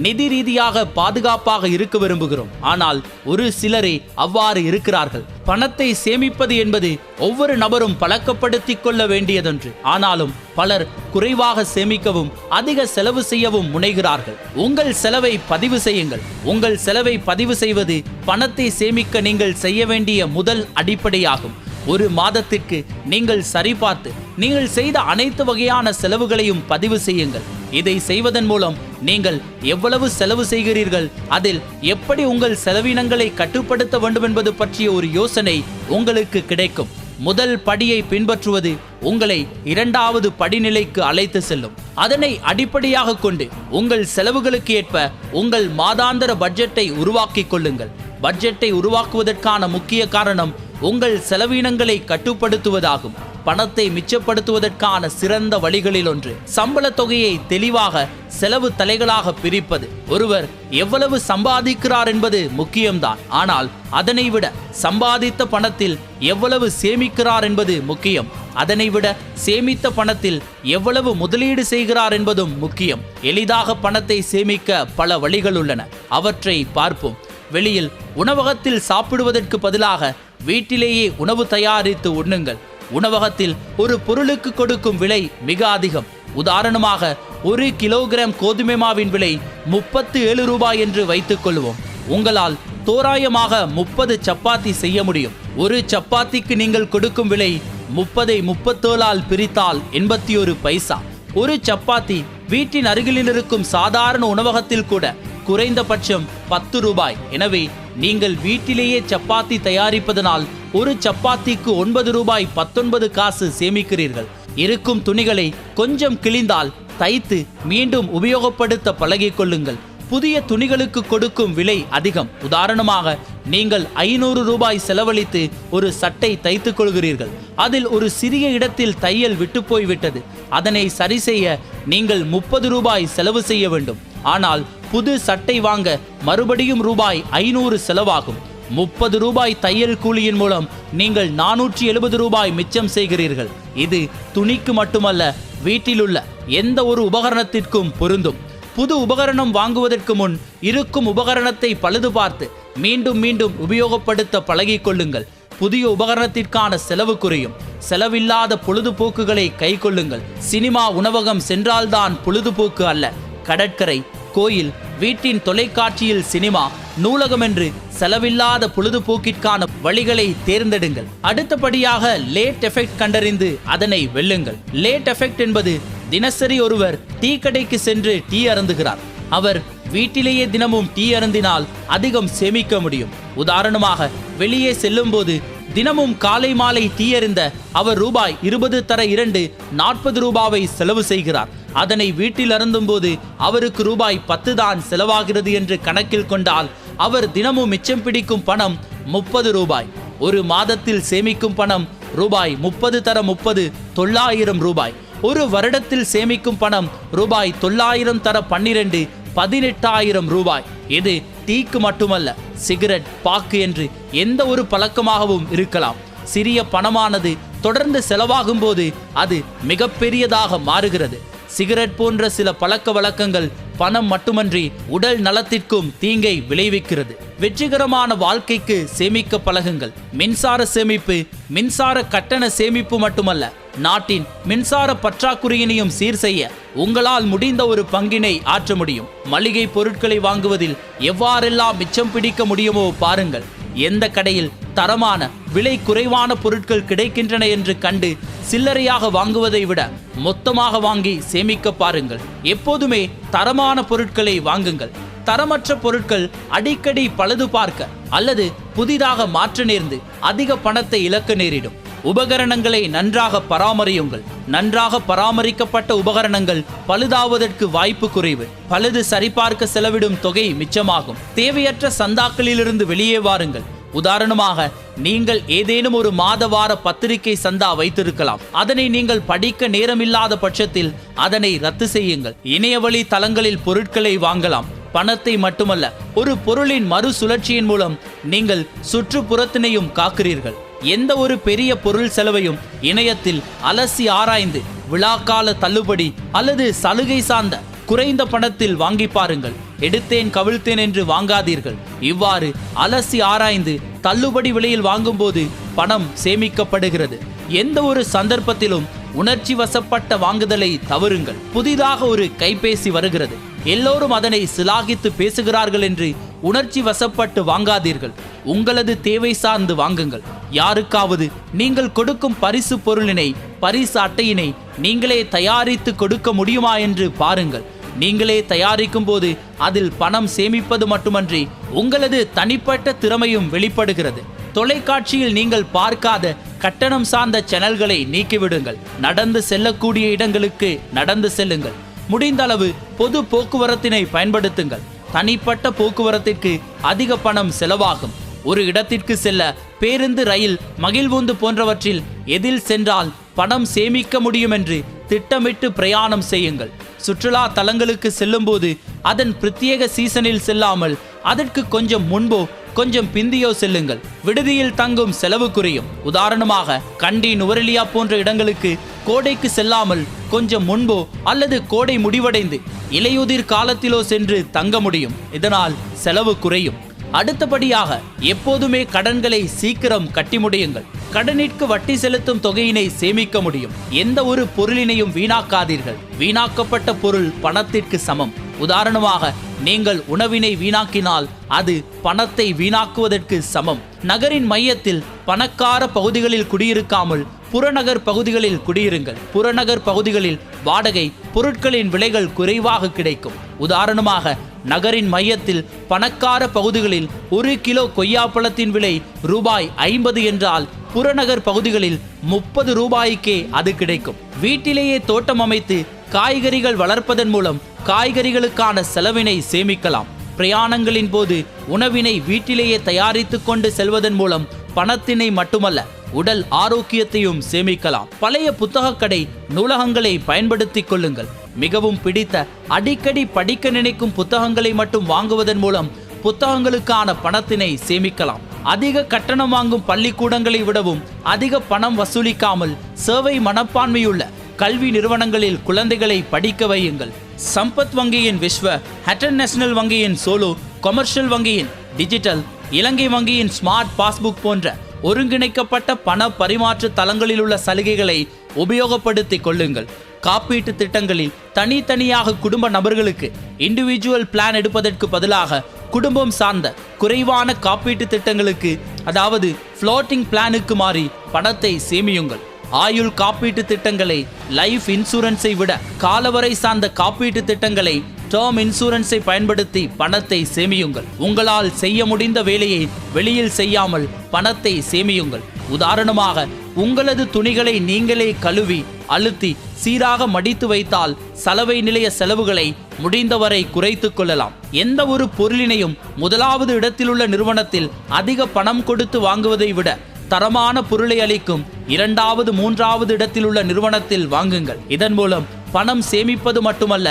நிதி ரீதியாக பாதுகாப்பாக இருக்க விரும்புகிறோம். ஆனால் ஒரு சிலரே அவ்வாறு இருக்கிறார்கள். பணத்தை சேமிப்பது என்பது ஒவ்வொரு நபரும் பழக்கப்படுத்திக் கொள்ள வேண்டியதொன்று. ஆனாலும் பலர் குறைவாக சேமிக்கவும் அதிக செலவு செய்யவும் முனைகிறார்கள். உங்கள் செலவை பதிவு செய்யுங்கள். உங்கள் செலவை பதிவு செய்வது பணத்தை சேமிக்க நீங்கள் செய்ய வேண்டிய முதல் அடிப்படையாகும். ஒரு மாதத்திற்கு நீங்கள் சரிபார்த்து நீங்கள் செய்த அனைத்து வகையான செலவுகளையும் பதிவு செய்யுங்கள். இதை செய்வதன் மூலம் நீங்கள் எவ்வளவு செலவு செய்கிறீர்கள், அதில் எப்படி உங்கள் செலவினங்களை கட்டுப்படுத்த வேண்டும் என்பது பற்றிய ஒரு யோசனை உங்களுக்கு கிடைக்கும். முதல் படியை பின்பற்றுவது உங்களை இரண்டாவது படிநிலைக்கு அழைத்து செல்லும். அதனை அடிப்படையாக கொண்டு உங்கள் செலவுகளுக்கு ஏற்ப உங்கள் மாதாந்திர பட்ஜெட்டை உருவாக்கிக் கொள்ளுங்கள். பட்ஜெட்டை உருவாக்குவதற்கான முக்கிய காரணம் உங்கள் செலவினங்களை கட்டுப்படுத்துவதாகும். பணத்தை மிச்சப்படுத்துவதற்கான சிறந்த வழிகளில் ஒன்று சம்பள தொகையை தெளிவாக செலவு தலைகளாக பிரிப்பது. ஒருவர் எவ்வளவு சம்பாதிக்கிறார் என்பது முக்கியம்தான். ஆனால் அதனை விட சம்பாதித்த பணத்தில் எவ்வளவு சேமிக்கிறார் என்பது முக்கியம். அதனை விட சேமித்த பணத்தில் எவ்வளவு முதலீடு செய்கிறார் என்பதும் முக்கியம். எளிதாக பணத்தை சேமிக்க பல வழிகள் உள்ளன. அவற்றை பார்ப்போம். வெளியில் உணவகத்தில் சாப்பிடுவதற்கு பதிலாக வீட்டிலேயே உணவு தயாரித்து உண்ணுங்கள். உணவகத்தில் ஒரு பொருளுக்கு கொடுக்கும் விலை மிக அதிகம். உதாரணமாக 1 கிலோகிராம் கோதுமை மாவின் விலை 37 ரூபாய் என்று வைத்துக் கொள்வோம். உங்களால் தோராயமாக 30 சப்பாத்தி செய்ய முடியும். ஒரு சப்பாத்திக்கு நீங்கள் கொடுக்கும் விலை 30ஐ 37ஆல் பிரித்தால் 81 பைசா. ஒரு சப்பாத்தி வீட்டின் அருகில் இருக்கும் சாதாரண உணவகத்தில் கூட குறைந்தபட்சம் 10 ரூபாய். எனவே நீங்கள் வீட்டிலேயே சப்பாத்தி தயாரிப்பதனால் ஒரு சப்பாத்திக்கு 9 ரூபாய் 19 காசு சேமிக்கிறீர்கள். இருக்கும் துணிகளை கொஞ்சம் கிழிந்தால் தைத்து மீண்டும் உபயோகப்படுத்த பழகிக் கொள்ளுங்கள். புதிய துணிகளுக்கு கொடுக்கும் விலை அதிகம். உதாரணமாக, நீங்கள் 500 ரூபாய் செலவழித்து ஒரு சட்டை தைத்துக் கொள்கிறீர்கள். அதில் ஒரு சிறிய இடத்தில் தையல் விட்டு போய்விட்டது. அதனை சரி செய்ய நீங்கள் 30 ரூபாய் செலவு செய்ய வேண்டும். ஆனால் புது சட்டை வாங்க மறுபடியும் ரூபாய் 500 செலவாகும். 30 ரூபாய் தையல் கூலியின் மூலம் நீங்கள் 470 ரூபாய் மிச்சம் செய்கிறீர்கள். இது துணிக்கு மட்டுமல்ல, வீட்டிலுள்ள எந்த ஒரு உபகரணத்திற்கும் பொருந்தும். புது உபகரணம் வாங்குவதற்கு முன் இருக்கும் உபகரணத்தை பழுது பார்த்து மீண்டும் மீண்டும் உபயோகப்படுத்த பழகிக் கொள்ளுங்கள். புதிய உபகரணத்திற்கான செலவு குறையும். செலவில்லாத பொழுதுபோக்குகளை கை கொள்ளுங்கள். சினிமா, உணவகம் சென்றால்தான் பொழுதுபோக்கு அல்ல. கடற்கரை, கோயில், வீட்டின் தொலைக்காட்சியில் சினிமா, நூலகம் என்று செலவில்லாத பொழுதுபோக்கிற்கான வழிகளை தேர்ந்தெடுங்கள். அடுத்தபடியாக லேட் எஃபெக்ட் கண்டறிந்து அதனை வெல்லுங்கள். லேட் எஃபெக்ட் என்பது தினசரி ஒருவர் டீ கடைக்கு சென்று டீ அருந்துகிறார். அவர் வீட்டிலேயே தினமும் டீ அருந்தினால் அதிகம் சேமிக்க முடியும். உதாரணமாக, வெளியே செல்லும் போது தினமும் காலை மாலை டீ அருந்த அவர் ரூபாய் 20 தர 2 40 ரூபாவை செலவு செய்கிறார். அதனை வீட்டில் அருந்தும் போது அவருக்கு ரூபாய் 10 தான் செலவாகிறது என்று கணக்கில் கொண்டால் அவர் தினமும் மிச்சம் பிடிக்கும் பணம் 30 ரூபாய். ஒரு மாதத்தில் சேமிக்கும் பணம் ரூபாய் 30 தர 30 9,000 ரூபாய். ஒரு வருடத்தில் சேமிக்கும் பணம் ரூபாய் 9,000 தர 12 18,000 ரூபாய். இது டீக்கு மட்டுமல்ல, சிகரெட், பாக்கு என்று எந்த ஒரு பழக்கமாகவும் இருக்கலாம். சிறிய பணமானது தொடர்ந்து செலவாகும் போது அது மிகப்பெரியதாக மாறுகிறது. சிகரெட் போன்ற சில பழக்க வழக்கங்கள் பணம் மட்டுமன்றி உடல் நலத்திற்கும் தீங்கை விளைவிக்கிறது. வெற்றிகரமான வாழ்க்கைக்கு சேமிக்க பழகுங்கள். மின்சார சேமிப்பு மின்சார கட்டண சேமிப்பு மட்டுமல்ல, நாட்டின் மின்சார பற்றாக்குறையினையும் சீர் செய்ய உங்களால் முடிந்த ஒரு பங்கினை ஆற்ற முடியும். மளிகை பொருட்களை வாங்குவதில் எவ்வாறெல்லாம் மிச்சம் பிடிக்க முடியுமோ பாருங்கள். எந்த கடையில் தரமான விலை குறைவான பொருட்கள் கிடைக்கின்றன என்று கண்டு சில்லறையாக வாங்குவதை விட மொத்தமாக வாங்கி சேமிக்க பாருங்கள். எப்போதுமே தரமான பொருட்களை வாங்குங்கள். தரமற்ற பொருட்கள் அடிக்கடி பழுது பார்க்க அல்லது புதிதாக மாற்ற நேர்ந்து அதிக பணத்தை இழக்க நேரிடும். உபகரணங்களை நன்றாக பராமரியுங்கள். நன்றாக பராமரிக்கப்பட்ட உபகரணங்கள் பழுதாவதற்கு வாய்ப்பு குறைவு. பழுது சரிபார்க்க செலவிடும் தொகை மிச்சமாகும். தேவையற்ற சந்தாக்களிலிருந்து வெளியே வாருங்கள். உதாரணமாக, நீங்கள் ஏதேனும் ஒரு மாத வார பத்திரிகை சந்தா வைத்திருக்கலாம். அதனை நீங்கள் படிக்க நேரமில்லாத பட்சத்தில் அதனை ரத்து செய்யுங்கள். இணையவழி தளங்களில் பொருட்களை வாங்கலாம். பணத்தை மட்டுமல்ல, ஒரு பொருளின் மறுசுழற்சியின் மூலம் நீங்கள் சுற்றுப்புறத்தினையும் காக்கிறீர்கள். எந்த ஒரு பெரிய பொருள் செலவையும் இணையத்தில் அலசி ஆராய்ந்து விழாக்கால தள்ளுபடி அல்லது சலுகை சார்ந்த குறைந்த பணத்தில் வாங்கி பாருங்கள். எடுத்தேன் கவிழ்த்தேன் என்று வாங்காதீர்கள். இவ்வாறு அலசி ஆராய்ந்து தள்ளுபடி விலையில் வாங்கும்போது பணம் சேமிக்கப்படுகிறது. எந்த ஒரு சந்தர்ப்பத்திலும் உணர்ச்சி வசப்பட்ட வாங்குதலை தவறுங்கள். புதிதாக ஒரு கைபேசி வருகிறது, எல்லோரும் அதனை சிலாகித்து பேசுகிறார்கள் என்று உணர்ச்சி வசப்பட்டு வாங்காதீர்கள். உங்களது தேவை சார்ந்து வாங்குங்கள். யாருக்காவது நீங்கள் கொடுக்கும் பரிசு பொருளினை, பரிசு அட்டையினை நீங்களே தயாரித்து கொடுக்க முடியுமா என்று பாருங்கள். நீங்களே தயாரிக்கும் போது அதில் பணம் சேமிப்பது மட்டுமன்றி உங்களது தனிப்பட்ட திறமையும் வெளிப்படுகிறது. தொலைக்காட்சியில் நீங்கள் பார்க்காத கட்டணம் சார்ந்த சேனல்களை நீக்கிவிடுங்கள். நடந்து செல்லக்கூடிய இடங்களுக்கு நடந்து செல்லுங்கள். முடிந்தளவு பொது போக்குவரத்தினை பயன்படுத்துங்கள். தனிப்பட்ட போக்குவரத்திற்கு அதிக பணம் செலவாகும். ஒரு இடத்திற்கு செல்ல பேருந்து, ரயில், மகிழ்வுந்து போன்றவற்றில் எதில் சென்றால் பணம் சேமிக்க முடியும் என்று திட்டமிட்டு பிரயாணம் செய்யுங்கள். சுற்றுலா தலங்களுக்கு செல்லும் போது அதன் பிரத்யேக சீசனில் செல்லாமல் அதற்கு கொஞ்சம் முன்போ கொஞ்சம் பிந்தியோ செல்லுங்கள். விடுதியில் தங்கும் செலவு குறையும். உதாரணமாக, கண்டி, நுவரெலியா போன்ற இடங்களுக்கு கோடைக்கு செல்லாமல் கொஞ்சம் முன்போ அல்லது கோடை முடிவடைந்து இலையுதிர் காலத்திலோ சென்று தங்க முடியும். இதனால் செலவு குறையும். அடுத்தபடியாக, எப்போதுமே கடன்களை சீக்கிரம் கட்டி முடியுங்கள். கடனிற்கு வட்டி செலுத்தும் தொகையினை சேமிக்க முடியும். எந்த ஒரு பொருளினையும் வீணாக்காதீர்கள். வீணாக்கப்பட்ட பொருள் பணத்திற்கு சமம். உதாரணமாக, நீங்கள் உணவினை வீணாக்கினால் அது பணத்தை வீணாக்குவதற்கு சமம். நகரின் மையத்தில் பணக்கார பகுதிகளில் குடியிருக்காமல் புறநகர் பகுதிகளில் குடியிருங்கள். புறநகர் பகுதிகளில் வாடகை பொருட்களின் விலைகள் குறைவாக கிடைக்கும். உதாரணமாக, நகரின் மையத்தில் பணக்கார பகுதிகளில் 1 கிலோ கொய்யாப்பழத்தின் விலை ரூபாய் 50 என்றால் புறநகர் பகுதிகளில் 30 ரூபாய்க்கே அது கிடைக்கும். வீட்டிலேயே தோட்டம் அமைத்து காய்கறிகள் வளர்ப்பதன் மூலம் காய்கறிகளுக்கான செலவினை சேமிக்கலாம். பிரயாணங்களின் போது உணவினை வீட்டிலேயே தயாரித்து கொண்டு செல்வதன் மூலம் பணத்தினை மட்டுமல்ல உடல் ஆரோக்கியத்தையும் சேமிக்கலாம். பழைய புத்தக கடை நூலகங்களை பயன்படுத்திக் கொள்ளுங்கள். மிகவும் பிடித்த அடிக்கடி படிக்க நினைக்கும் புத்தகங்களை மட்டும் வாங்குவதன் மூலம் புத்தகங்களுக்கான பணத்தினை சேமிக்கலாம். அதிக கட்டணம் வாங்கும் பள்ளிக்கூடங்களை விடவும் அதிக பணம் வசூலிக்காமல் சேவை மனப்பான்மையுள்ள கல்வி நிறுவனங்களில் குழந்தைகளை படிக்க வையுங்கள். சம்பத் வங்கியின் விஸ்வ, ஹட்டன் நேஷனல் வங்கியின் சோலோ, கொமர்ஷியல் வங்கியின் டிஜிட்டல், இலங்கை வங்கியின் ஸ்மார்ட் பாஸ்புக் போன்ற ஒருங்கிணைக்கப்பட்ட பண பரிமாற்ற தளங்களில் உள்ள சலுகைகளை உபயோகப்படுத்திக் கொள்ளுங்கள். காப்பீட்டு திட்டங்களில் தனித்தனியாக குடும்ப நபர்களுக்கு இண்டிவிஜுவல் பிளான் எடுப்பதற்கு பதிலாக குடும்பம் சார்ந்த குறைவான காப்பீட்டு திட்டங்களுக்கு, அதாவது ஃப்ளோட்டிங் பிளானுக்கு மாறி பணத்தை சேமியுங்கள். ஆயுள் காப்பீட்டு திட்டங்களை லைஃப் இன்சூரன்ஸை விட காலவரை சார்ந்த காப்பீட்டு திட்டங்களை டேர்ம் இன்சூரன்ஸை பயன்படுத்தி பணத்தை சேமியுங்கள். உங்களால் செய்ய முடிந்த வேலையை வெளியில் செய்யாமல் பணத்தை சேமியுங்கள். உதாரணமாக, உங்களது துணிகளை நீங்களே கழுவி அழுத்தி சீராக மடித்து வைத்தால் சலவை நிலைய செலவுகளை முடிந்தவரை குறைத்துக் கொள்ளலாம். எந்த ஒரு பொருளினையும் முதலாவது இடத்திலுள்ள நிறுவனத்தில் அதிக பணம் கொடுத்து வாங்குவதை விட தரமான பொருளை அளிக்கும் 2வது 3வது இடத்தில் உள்ள நிறுவனத்தில் வாங்குங்கள். இதன் மூலம் பணம் சேமிப்பது மட்டுமல்ல,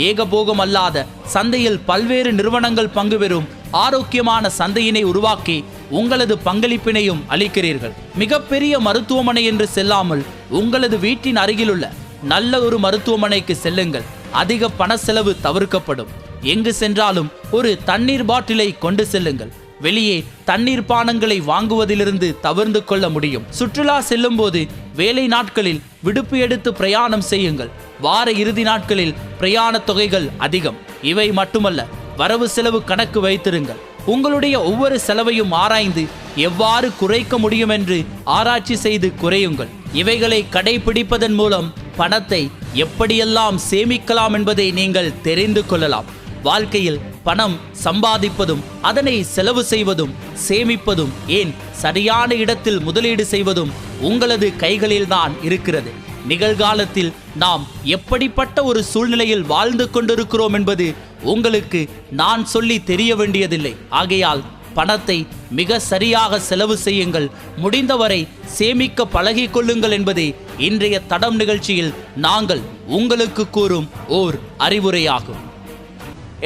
ஏகபோகம் அல்லாத சந்தையில் பல்வேறு நிறுவனங்கள் பங்கு பெறும் ஆரோக்கியமான சந்தையினை உருவாக்கி உங்களது பங்களிப்பினையும் அளிக்கிறீர்கள். மிகப்பெரிய மருத்துவமனை என்று செல்லாமல் உங்களது வீட்டின் அருகிலுள்ள நல்ல ஒரு மருத்துவமனைக்கு செல்லுங்கள். அதிக பண செலவு தவிர்க்கப்படும். எங்கு சென்றாலும் ஒரு தண்ணீர் பாட்டிலை கொண்டு செல்லுங்கள். வெளியே தண்ணீர் பானங்களை வாங்குவதிலிருந்து தவிர்த்து கொள்ள முடியும். சுற்றுலா செல்லும் போது வேலை நாட்களில் விடுப்பு எடுத்து பிரயாணம் செய்யுங்கள். வார இறுதி நாட்களில் பிரயாண தொகைகள் அதிகம். இவை மட்டுமல்ல, வரவு செலவு கணக்கு வைத்திருங்கள். உங்களுடைய ஒவ்வொரு செலவையும் ஆராய்ந்து எவ்வாறு குறைக்க முடியும் என்று ஆராய்ச்சி செய்து குறையுங்கள். இவைகளை கடைபிடிப்பதன் மூலம் பணத்தை எப்படியெல்லாம் சேமிக்கலாம் என்பதை நீங்கள் தெரிந்து கொள்ளலாம். வாழ்க்கையில் பணம் சம்பாதிப்பதும் அதனை செலவு செய்வதும் சேமிப்பதும் ஏன் சரியான இடத்தில் முதலீடு செய்வதும் உங்களது கைகளில்தான் இருக்கிறது. நிகழ்காலத்தில் நாம் எப்படிப்பட்ட ஒரு சூழ்நிலையில் வாழ்ந்து கொண்டிருக்கிறோம் என்பது உங்களுக்கு நான் சொல்லி தெரிய வேண்டியதில்லை. ஆகையால் பணத்தை மிக சரியாக செலவு செய்யுங்கள். முடிந்தவரை சேமிக்க பழகிக் கொள்ளுங்கள் என்பதே இன்றைய தடம் நிகழ்ச்சியில் நாங்கள் உங்களுக்கு கூறும் ஓர் அறிவுரையாகும்.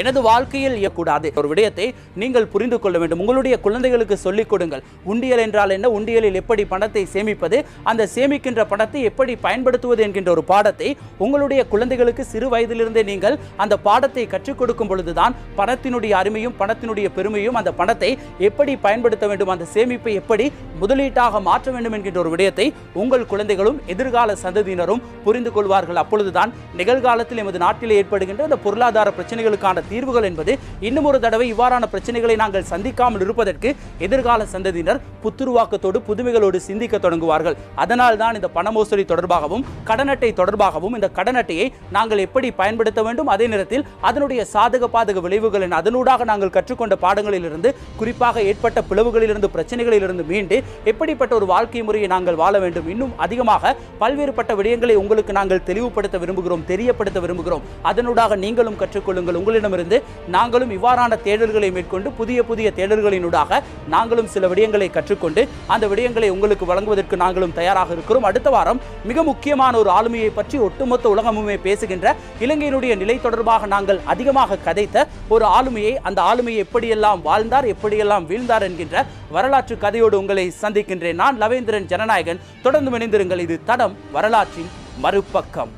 எனது வாழ்க்கையில் இயக்கூடாது ஒரு விடயத்தை நீங்கள் புரிந்து கொள்ள வேண்டும். உங்களுடைய குழந்தைகளுக்கு சொல்லிக் கொடுங்கள். உண்டியல் என்றால் என்ன, உண்டியலில் எப்படி பணத்தை சேமிப்பது, அந்த சேமிக்கின்ற பணத்தை எப்படி பயன்படுத்துவது என்கின்ற ஒரு பாடத்தை உங்களுடைய குழந்தைகளுக்கு சிறு வயதிலிருந்தே நீங்கள் அந்த பாடத்தை கற்றுக் கொடுக்கும் பொழுதுதான் பணத்தினுடைய அருமையும் பணத்தினுடைய பெருமையும், அந்த பணத்தை எப்படி பயன்படுத்த வேண்டும், அந்த சேமிப்பை எப்படி முதலீட்டாக மாற்ற வேண்டும் என்கின்ற ஒரு விடயத்தை உங்கள் குழந்தைகளும் எதிர்கால சந்ததியினரும் புரிந்து கொள்வார்கள். அப்பொழுதுதான் நிகழ்காலத்தில் எமது நாட்டில் ஏற்படுகின்ற அந்த பொருளாதார பிரச்சனைகளுக்கான தீர்வுகள் என்பது இன்னும் ஒரு தடவை இவ்வாறான பிரச்சனைகளை நாங்கள் சந்திக்காமல் இருப்பதற்கு எதிர்கால சந்ததியினர் புத்துருவாக்கத்தோடு புதுமைகளோடு சிந்திக்க தொடங்குவார்கள். அதனால் தான் இந்த பண மோசடி தொடர்பாகவும் கடன் அட்டை தொடர்பாகவும் இந்த கடன் அட்டையை நாங்கள் எப்படி பயன்படுத்த வேண்டும், அதே நேரத்தில் அதனுடைய சாதக பாதக விளைவுகள் அதனூடாக நாங்கள் கற்றுக்கொண்ட பாடங்களிலிருந்து, குறிப்பாக ஏற்பட்ட பிளவுகளிலிருந்து, பிரச்சனைகளிலிருந்து மீண்டு எப்படிப்பட்ட ஒரு வாழ்க்கை முறையை நாங்கள் வாழ வேண்டும், இன்னும் அதிகமாக பல்வேறுபட்ட விடயங்களை உங்களுக்கு நாங்கள் தெளிவுபடுத்த விரும்புகிறோம், தெரியப்படுத்த விரும்புகிறோம். அதனூடாக நீங்களும் கற்றுக்கொள்ளுங்கள். உங்களிடம் இருந்து நாங்களும் இவ்வாறான தேடல்களை மேற்கொண்டு புதிய புதிய தேடல்களினூடாக நாங்களும் சில விடயங்களை கற்றுக்கொண்டு அந்த விடயங்களை உங்களுக்கு வழங்குவதற்கு நாங்களும் தயாராக இருக்கிறோம். அடுத்த வாரம் மிக முக்கியமான ஒரு ஆளுமையை பற்றி ஒட்டுமொத்த உலகமுமே பேசுகின்ற, இலங்கையினுடைய நிலை தொடர்பாக நாங்கள் அதிகமாக கதைத்த ஒரு ஆளுமையை, அந்த ஆளுமையை எப்படியெல்லாம் வாழ்ந்தார், எப்படியெல்லாம் வீழ்ந்தார் என்கின்ற வரலாற்று கதையோடு உங்களை சந்திக்கின்றேன். நான் லவேந்திரன் ஜனநாயகன். தொடர்ந்து இணைந்திருங்கள். இது தடம் வரலாற்றின் மறுபக்கம்.